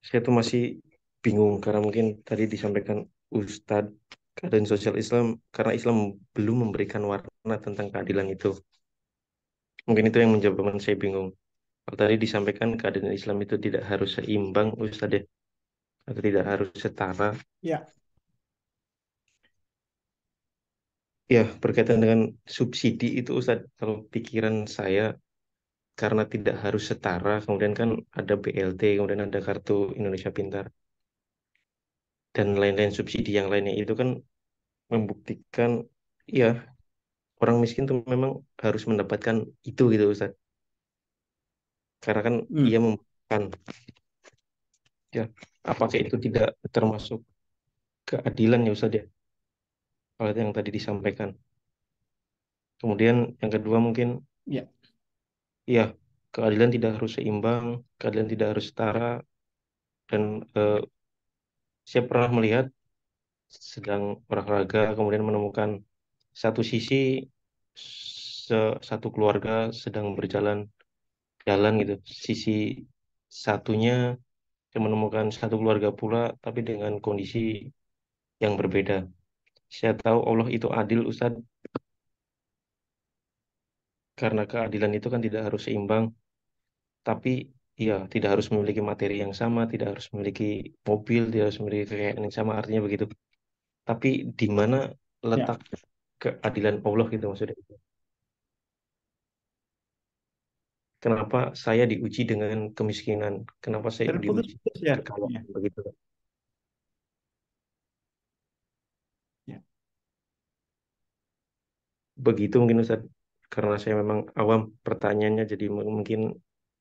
saya tuh masih bingung karena mungkin tadi disampaikan Ustadz keadaan sosial Islam karena Islam belum memberikan warna tentang keadilan itu. Mungkin itu yang menyebabkan saya bingung. Kalau tadi disampaikan keadilan Islam itu tidak harus seimbang Ustadz ya, atau tidak harus setara. Ya, Ya, berkaitan dengan subsidi itu Ustadz, kalau pikiran saya karena tidak harus setara, kemudian kan ada BLT, kemudian ada Kartu Indonesia Pintar, dan lain-lain subsidi yang lainnya itu kan membuktikan ya orang miskin tuh memang harus mendapatkan itu gitu Ustaz. Karena kan ia hmm. membutuhkan ya, apakah itu tidak termasuk keadilan ya Ustaz ya? Kalau yang tadi disampaikan. Kemudian yang kedua mungkin Ya. ya keadilan tidak harus seimbang, keadilan tidak harus setara, dan saya pernah melihat sedang olahraga kemudian menemukan satu sisi satu keluarga sedang berjalan jalan gitu, sisi satunya saya menemukan satu keluarga pula tapi dengan kondisi yang berbeda. Saya tahu Allah itu adil, Ustadz, karena keadilan itu kan tidak harus seimbang, tapi ya tidak harus memiliki materi yang sama, tidak harus memiliki mobil, tidak harus memiliki kekayaan yang sama, artinya begitu. Tapi di mana Ya. letak keadilan Allah gitu maksudnya? Kenapa saya diuji dengan kemiskinan? Kenapa saya diuji Terputus-putus ya. kekayaan Ya. begitu? Ya. Begitu mungkin Ustaz. Karena saya memang awam pertanyaannya, jadi mungkin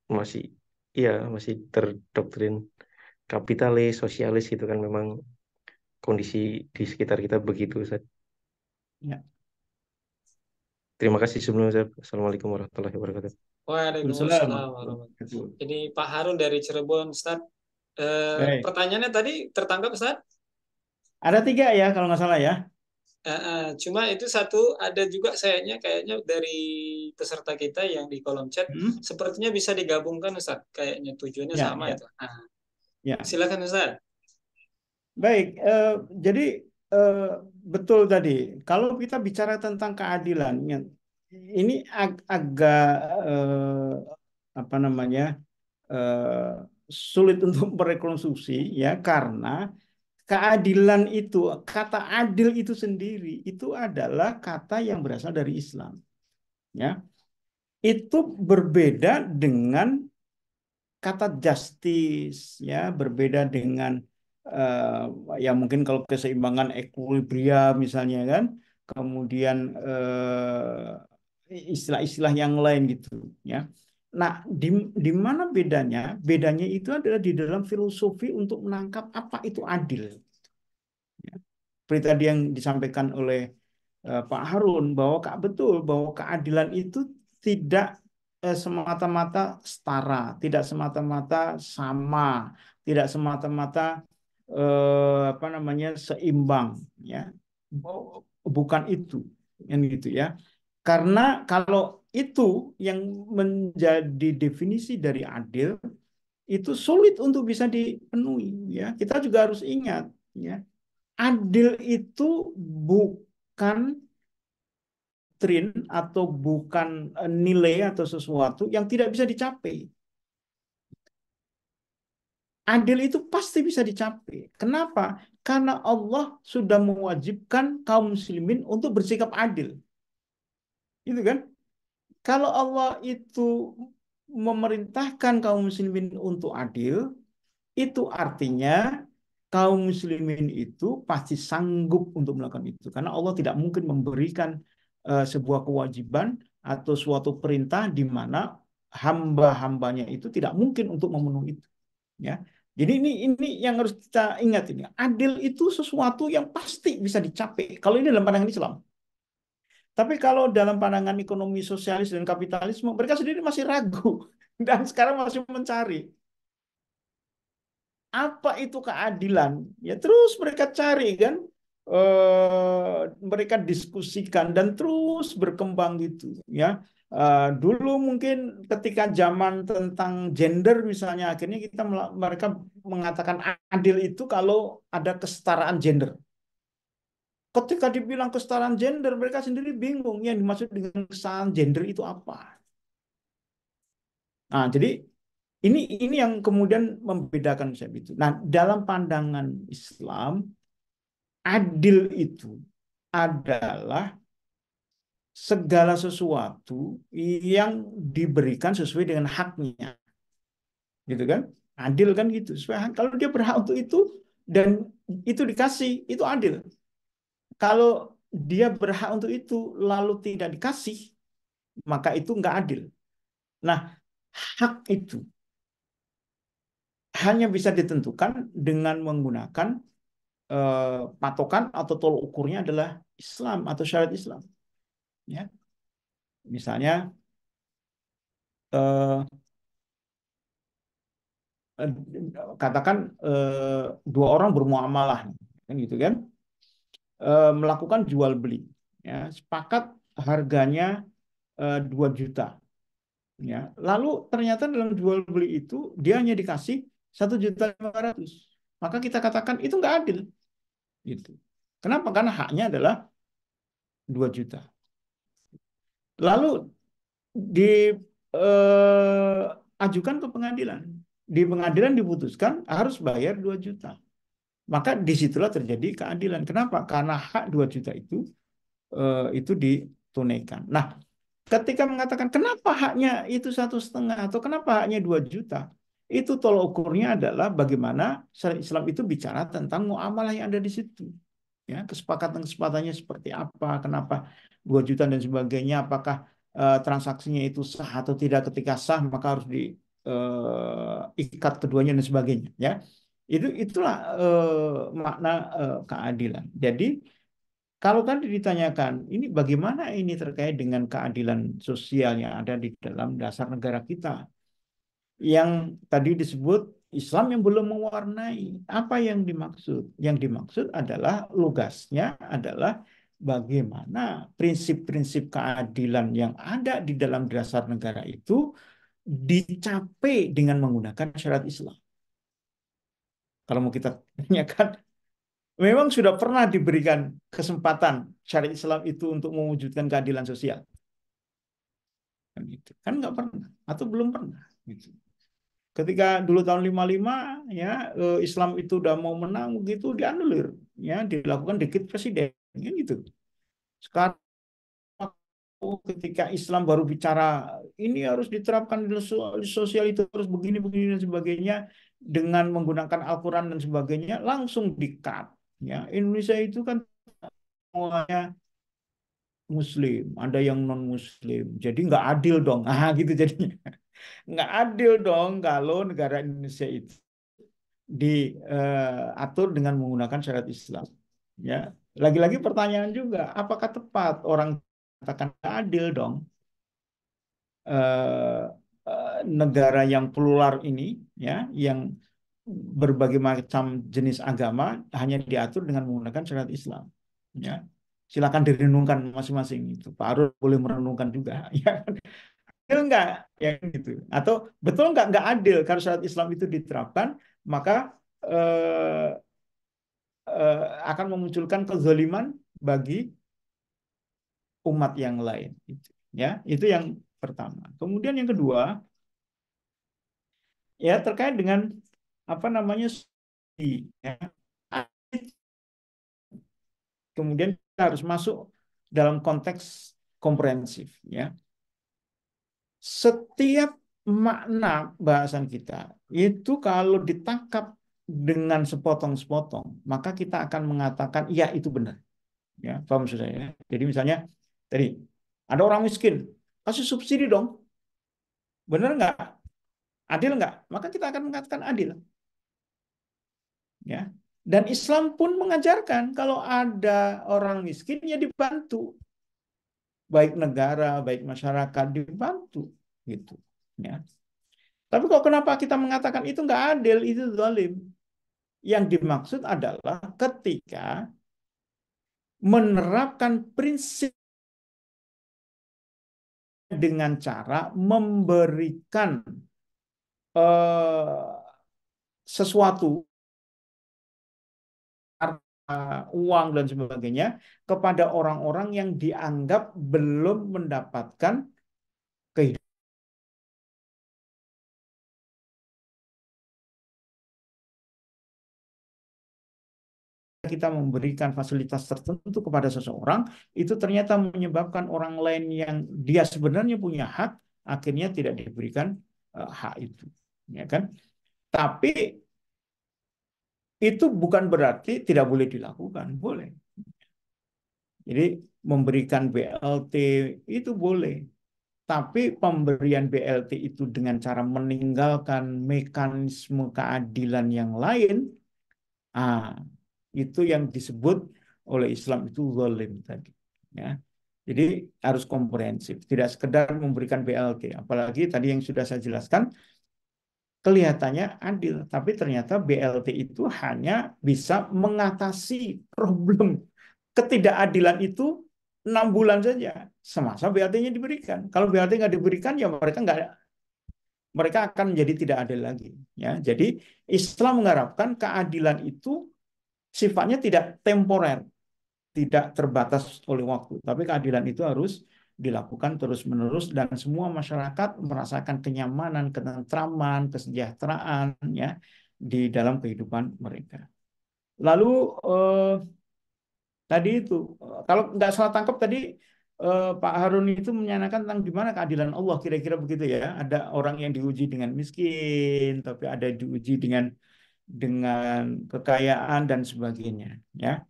masih, iya, masih terdoktrin kapitalis, sosialis gitu kan, memang kondisi di sekitar kita begitu Ustaz. Ya. Terima kasih sebelumnya Ustaz. Assalamualaikum warahmatullahi wabarakatuh. Waalaikumsalam. Waalaikumsalam warahmatullahi. Ini Pak Harun dari Cirebon, Ustaz. Baik. Pertanyaannya tadi tertangkap, Ustaz? Ada 3 ya kalau nggak salah ya. Cuma itu satu ada juga kayaknya dari peserta kita yang di kolom chat Hmm? sepertinya bisa digabungkan, Ustaz. Kayaknya tujuannya Ya, sama ya, itu. ya. Silakan, Ustaz. Baik, jadi eh, betul tadi. Kalau kita bicara tentang keadilan, ini agak apa namanya sulit untuk merekonstruksi ya, karena keadilan itu, kata adil itu sendiri itu adalah kata yang berasal dari Islam. Ya, itu berbeda dengan kata justice, ya, berbeda dengan ya mungkin kalau keseimbangan equilibria misalnya kan, kemudian istilah-istilah yang lain gitu ya. Nah, di mana bedanya? Bedanya itu adalah di dalam filosofi untuk menangkap apa itu adil. Ya. Seperti tadi yang disampaikan oleh Pak Harun, bahwa betul bahwa keadilan itu tidak semata-mata setara, tidak semata-mata sama, tidak semata-mata apa namanya seimbang, ya. Bukan itu, yang gitu ya. Karena kalau itu yang menjadi definisi dari adil, itu sulit untuk bisa dipenuhi, ya. Kita juga harus ingat, ya, adil itu bukan doktrin atau bukan nilai atau sesuatu yang tidak bisa dicapai. Adil itu pasti bisa dicapai. Kenapa? Karena Allah sudah mewajibkan kaum muslimin untuk bersikap adil. Itu kan? Kalau Allah itu memerintahkan kaum muslimin untuk adil, itu artinya kaum muslimin itu pasti sanggup untuk melakukan itu. Karena Allah tidak mungkin memberikan sebuah kewajiban atau suatu perintah di mana hamba-hambanya itu tidak mungkin untuk memenuhi itu. Ya. Jadi ini yang harus kita ingat ini. Adil itu sesuatu yang pasti bisa dicapai. Kalau ini dalam pandangan Islam. Tapi kalau dalam pandangan ekonomi sosialis dan kapitalisme, mereka sendiri masih ragu dan sekarang masih mencari apa itu keadilan, ya terus mereka cari kan, mereka diskusikan dan terus berkembang gitu ya. Dulu mungkin ketika zaman tentang gender misalnya, akhirnya mereka mengatakan adil itu kalau ada kesetaraan gender. Ketika dibilang kesetaraan gender, mereka sendiri bingung yang dimaksud dengan kesetaraan gender itu apa. Nah, jadi ini yang kemudian membedakan saya itu. Nah, dalam pandangan Islam, adil itu adalah segala sesuatu yang diberikan sesuai dengan haknya, gitu kan? Adil kan gitu. Kalau dia berhak untuk itu dan itu dikasih, itu adil. Kalau dia berhak untuk itu lalu tidak dikasih, maka itu nggak adil. Nah, hak itu hanya bisa ditentukan dengan menggunakan patokan atau tolok ukurnya adalah Islam atau syariat Islam. Ya, misalnya eh, eh, katakan dua orang bermuamalah, kan gitu kan, melakukan jual beli, ya, sepakat harganya 2 juta, ya, lalu ternyata dalam jual beli itu dia hanya dikasih 1.500.000, maka kita katakan itu nggak adil, gitu. Kenapa? Karena haknya adalah 2 juta. Lalu diajukan ke pengadilan. Di pengadilan diputuskan harus bayar 2 juta. Maka disitulah terjadi keadilan. Kenapa? Karena hak 2 juta itu ditunaikan. Nah, ketika mengatakan kenapa haknya itu 1,5 atau kenapa haknya 2 juta, itu tolok ukurnya adalah bagaimana syariat Islam itu bicara tentang muamalah yang ada di situ. Ya, kesepakatan-kesepakatannya seperti apa, kenapa 2 juta dan sebagainya, apakah transaksinya itu sah atau tidak, ketika sah maka harus diikat keduanya dan sebagainya, ya. Itulah makna keadilan. Jadi kalau tadi ditanyakan ini bagaimana ini terkait dengan keadilan sosial yang ada di dalam dasar negara kita, yang tadi disebut Islam yang belum mewarnai. Apa yang dimaksud? Yang dimaksud adalah lugasnya adalah bagaimana prinsip-prinsip keadilan yang ada di dalam dasar negara itu dicapai dengan menggunakan syariat Islam. Kalau mau kita tanyakan, memang sudah pernah diberikan kesempatan syariat Islam itu untuk mewujudkan keadilan sosial? Kan gitu. Kan nggak pernah atau belum pernah, gitu. Ketika dulu tahun 55, ya, Islam itu udah mau menang begitu dianulir, ya, dilakukan dekret presiden, kan gitu. Sekarang ketika Islam baru bicara ini harus diterapkan di sosial itu harus begini begini dan sebagainya dengan menggunakan Al-Quran dan sebagainya, langsung di-cut, ya. Indonesia itu kan semuanya Muslim, ada yang non Muslim, jadi nggak adil dong, gitu jadinya. Nggak adil dong kalau negara Indonesia itu diatur dengan menggunakan syariat Islam. Ya, lagi-lagi pertanyaan juga, apakah tepat orang katakan adil dong? Eh, Negara yang plural ini, ya, yang berbagai macam jenis agama hanya diatur dengan menggunakan syariat Islam. Ya, silakan direnungkan masing-masing itu. Pak Arul boleh merenungkan juga. Ya, adil nggak, ya gitu, atau betul nggak adil kalau syariat Islam itu diterapkan, maka eh, akan memunculkan kezaliman bagi umat yang lain, ya, itu yang pertama. Kemudian yang kedua, ya, terkait dengan apa namanya, ya, kemudian kita harus masuk dalam konteks komprehensif, ya. Setiap makna bahasan kita itu kalau ditangkap dengan sepotong-sepotong, maka kita akan mengatakan ya itu benar. Ya, paham maksud saya? Jadi misalnya tadi ada orang miskin, kasih subsidi dong. Benar nggak? Adil nggak? Maka kita akan mengatakan adil. Ya. Dan Islam pun mengajarkan kalau ada orang miskin ya dibantu. Baik negara, baik masyarakat dibantu, gitu. Ya. Tapi kok kenapa kita mengatakan itu nggak adil, itu zalim? Yang dimaksud adalah ketika menerapkan prinsip dengan cara memberikan sesuatu, uang dan sebagainya kepada orang-orang yang dianggap belum mendapatkan kehidupan. Kita memberikan fasilitas tertentu kepada seseorang, itu ternyata menyebabkan orang lain yang dia sebenarnya punya hak, akhirnya tidak diberikan hak itu, ya kan? Tapi itu bukan berarti tidak boleh dilakukan, boleh. Jadi memberikan BLT itu boleh, tapi pemberian BLT itu dengan cara meninggalkan mekanisme keadilan yang lain, itu yang disebut oleh Islam itu zalim tadi. Ya. Jadi harus komprehensif, tidak sekedar memberikan BLT. Apalagi tadi yang sudah saya jelaskan, kelihatannya adil, tapi ternyata BLT itu hanya bisa mengatasi problem ketidakadilan itu 6 bulan saja semasa BLT-nya diberikan. Kalau BLT nggak diberikan, ya mereka akan menjadi tidak adil lagi. Ya, jadi Islam mengharapkan keadilan itu sifatnya tidak temporer, tidak terbatas oleh waktu, tapi keadilan itu harus dilakukan terus-menerus dan semua masyarakat merasakan kenyamanan, ketentraman, kesejahteraan ya di dalam kehidupan mereka. Lalu tadi itu kalau nggak salah tangkap tadi Pak Harun itu menyatakan tentang gimana keadilan Allah kira-kira begitu ya. Ada orang yang diuji dengan miskin, tapi ada diuji dengan kekayaan dan sebagainya ya.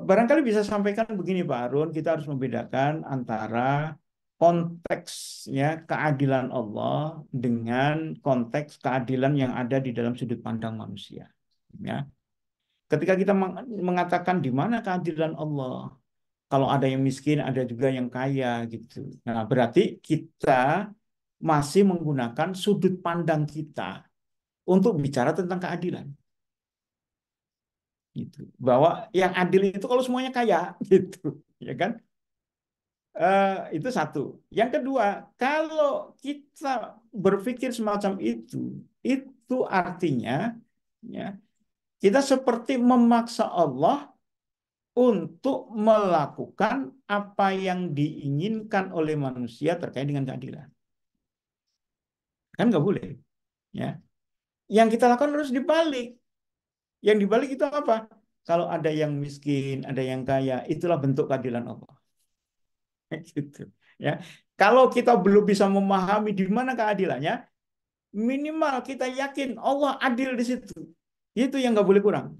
Barangkali bisa sampaikan begini Pak Harun, kita harus membedakan antara konteksnya keadilan Allah dengan konteks keadilan yang ada di dalam sudut pandang manusia. Ya. Ketika kita mengatakan di mana keadilan Allah, kalau ada yang miskin, ada juga yang kaya gitu. Nah, berarti kita masih menggunakan sudut pandang kita untuk bicara tentang keadilan. Gitu. Bahwa yang adil itu kalau semuanya kaya gitu, ya kan? Itu satu. Yang kedua, kalau kita berpikir semacam itu artinya ya, kita seperti memaksa Allah untuk melakukan apa yang diinginkan oleh manusia terkait dengan keadilan. Kan nggak boleh. Ya. Yang kita lakukan harus dibalik. Yang dibalik itu apa? Kalau ada yang miskin, ada yang kaya, itulah bentuk keadilan Allah. Gitu. Ya. Kalau kita belum bisa memahami di mana keadilannya, minimal kita yakin Allah adil di situ. Itu yang nggak boleh kurang.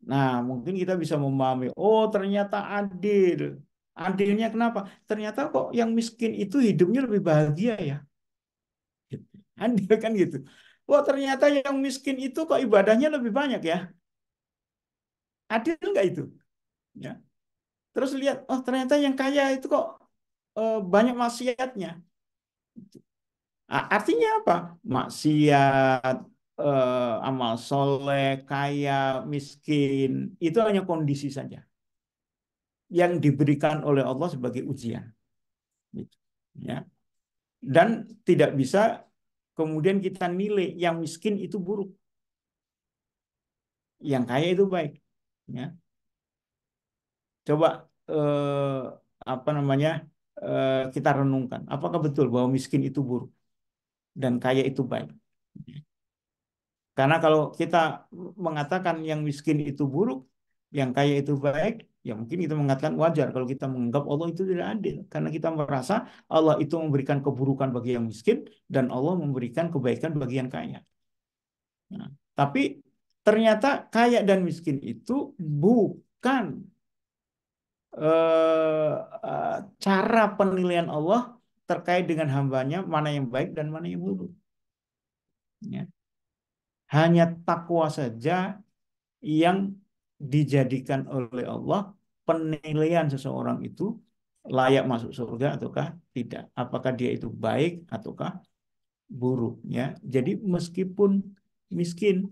Nah, mungkin kita bisa memahami, oh ternyata adil. Adilnya kenapa? Ternyata kok yang miskin itu hidupnya lebih bahagia ya. Adil kan gitu. Wah ternyata yang miskin itu kok ibadahnya lebih banyak ya. Adil nggak itu? Ya. Terus lihat, oh ternyata yang kaya itu kok banyak maksiatnya. Artinya apa? Maksiat, amal soleh, kaya, miskin, itu hanya kondisi saja yang diberikan oleh Allah sebagai ujian. Gitu. Ya. Dan tidak bisa kemudian kita nilai yang miskin itu buruk, yang kaya itu baik. Ya. Coba apa namanya kita renungkan, apakah betul bahwa miskin itu buruk dan kaya itu baik? Karena kalau kita mengatakan yang miskin itu buruk, yang kaya itu baik, ya mungkin kita mengatakan wajar kalau kita menganggap Allah itu tidak adil. Karena kita merasa Allah itu memberikan keburukan bagi yang miskin dan Allah memberikan kebaikan bagi yang kaya. Nah, tapi ternyata kaya dan miskin itu bukan cara penilaian Allah terkait dengan hambanya, mana yang baik dan mana yang buruk. Ya. Hanya takwa saja yang dijadikan oleh Allah penilaian seseorang itu layak masuk surga ataukah tidak. Apakah dia itu baik ataukah buruk. Ya. Jadi meskipun miskin,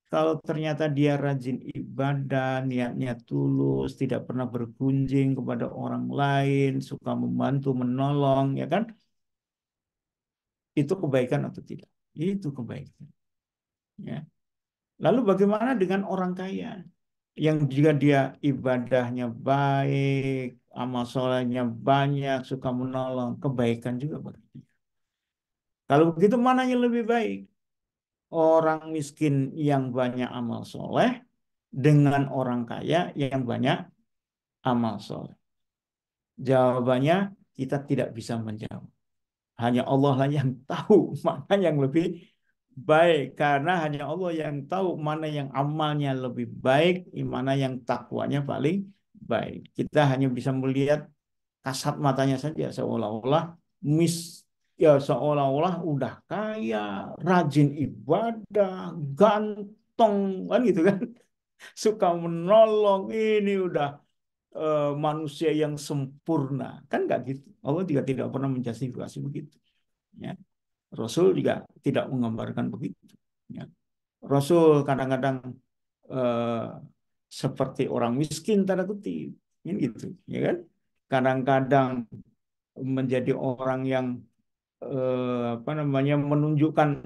kalau ternyata dia rajin ibadah, niatnya tulus, tidak pernah bergunjing kepada orang lain, suka membantu, menolong, ya kan? Itu kebaikan atau tidak? Itu kebaikan. Ya. Lalu bagaimana dengan orang kaya? Yang juga dia ibadahnya baik, amal solehnya banyak, suka menolong, kebaikan juga bagi dia. Kalau begitu mana yang lebih baik? Orang miskin yang banyak amal soleh dengan orang kaya yang banyak amal soleh. Jawabannya kita tidak bisa menjawab. Hanya Allah lah yang tahu mana yang lebih baik. Karena hanya Allah yang tahu mana yang amalnya lebih baik, mana yang takwanya paling baik. Kita hanya bisa melihat kasat matanya saja seolah-olah ya seolah-olah udah kaya, rajin ibadah, ganteng kan gitu kan. Suka menolong ini udah manusia yang sempurna. Kan nggak gitu. Allah juga tidak pernah menjustifikasi begitu. Ya. Rasul juga tidak menggambarkan begitu. Ya. Rasul kadang-kadang eh, seperti orang miskin tanda kutip, ini gitu, ya kan? Kadang-kadang menjadi orang yang apa namanya menunjukkan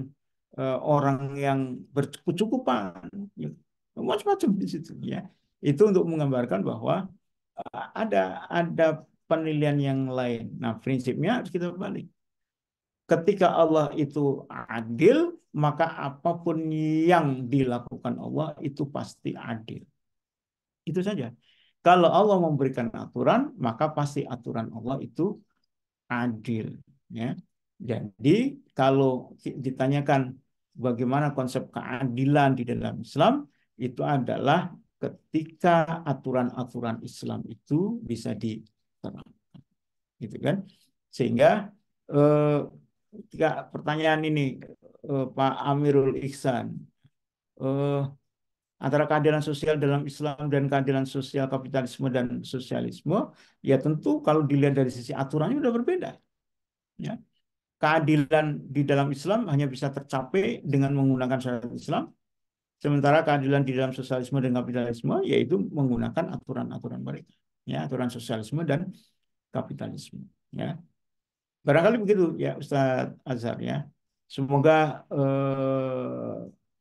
orang yang berkecukupan, ya. Macam-macam di situ, ya. Itu untuk menggambarkan bahwa ada penilaian yang lain. Nah, prinsipnya harus kita balik. Ketika Allah itu adil, maka apapun yang dilakukan Allah itu pasti adil. Itu saja. Kalau Allah memberikan aturan, maka pasti aturan Allah itu adil. Ya. Jadi kalau ditanyakan bagaimana konsep keadilan di dalam Islam, itu adalah ketika aturan-aturan Islam itu bisa diterapkan, gitu kan? Sehingga eh, ketika pertanyaan ini Pak Amirul Ihsan, eh, antara keadilan sosial dalam Islam dan keadilan sosial kapitalisme dan sosialisme, ya tentu kalau dilihat dari sisi aturannya sudah berbeda. Ya. Keadilan di dalam Islam hanya bisa tercapai dengan menggunakan syariat Islam, sementara keadilan di dalam sosialisme dan kapitalisme yaitu menggunakan aturan-aturan mereka, ya, aturan sosialisme dan kapitalisme. Ya. Barangkali begitu ya Ustadz Azhar ya. Semoga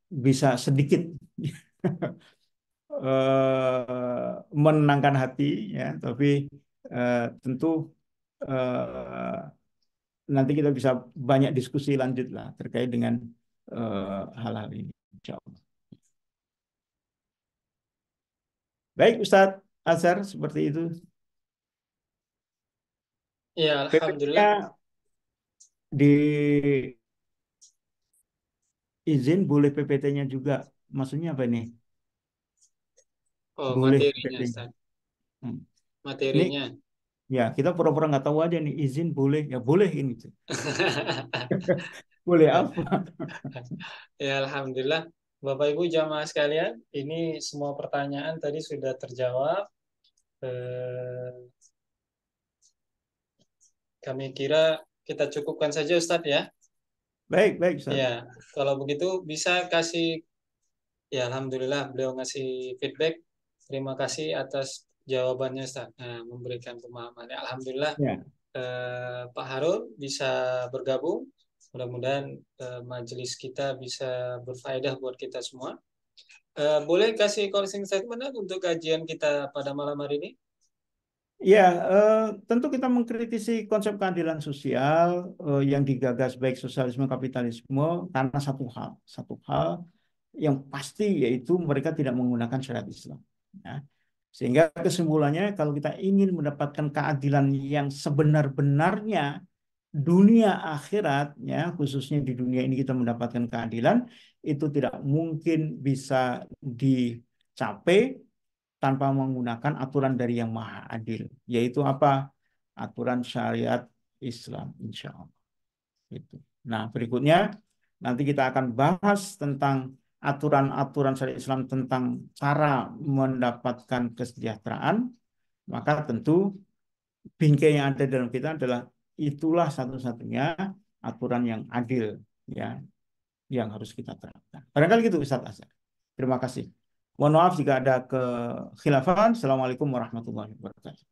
bisa sedikit menenangkan hati ya, tapi tentu eh, nanti kita bisa banyak diskusi lanjut lah terkait dengan hal-hal ini. Insya Allah. Baik Ustadz Azhar, seperti itu. Ya, alhamdulillah. PPT-nya di izin boleh PPT-nya juga. Maksudnya apa ini? Oh, Boleh materinya, PPT-nya. Ustaz. Ini Materinya. ya kita pura-pura nggak tahu aja nih, izin boleh ya boleh ini. Boleh Ya, apa? ya, alhamdulillah. Bapak Ibu jamaah sekalian, ini semua pertanyaan tadi sudah terjawab. Eh, Kami kira kita cukupkan saja Ustadz ya. Baik, baik Ustadz. Ya, kalau begitu bisa kasih, ya alhamdulillah beliau ngasih feedback. Terima kasih atas jawabannya Ustadz. Nah, memberikan pemahaman. Ya, alhamdulillah Ya. Pak Harun bisa bergabung. Mudah-mudahan majelis kita bisa berfaedah buat kita semua. Boleh kasih closing statement untuk kajian kita pada malam hari ini? Ya, tentu kita mengkritisi konsep keadilan sosial yang digagas baik sosialisme kapitalisme karena satu hal yang pasti yaitu mereka tidak menggunakan syariat Islam. Ya. Sehingga kesimpulannya kalau kita ingin mendapatkan keadilan yang sebenar-benarnya dunia akhirat, ya khususnya di dunia ini kita mendapatkan keadilan itu tidak mungkin bisa dicapai tanpa menggunakan aturan dari yang maha adil, yaitu apa? Aturan syariat Islam, insya Allah. Itu. Nah, berikutnya nanti kita akan bahas tentang aturan-aturan syariat Islam tentang cara mendapatkan kesejahteraan. Maka tentu bingkai yang ada dalam kita adalah itulah satu-satunya aturan yang adil, ya, yang harus kita terapkan. Barangkali gitu Ustaz Azhar. Terima kasih. Mohon maaf jika ada kekhilafan. Assalamualaikum warahmatullahi wabarakatuh.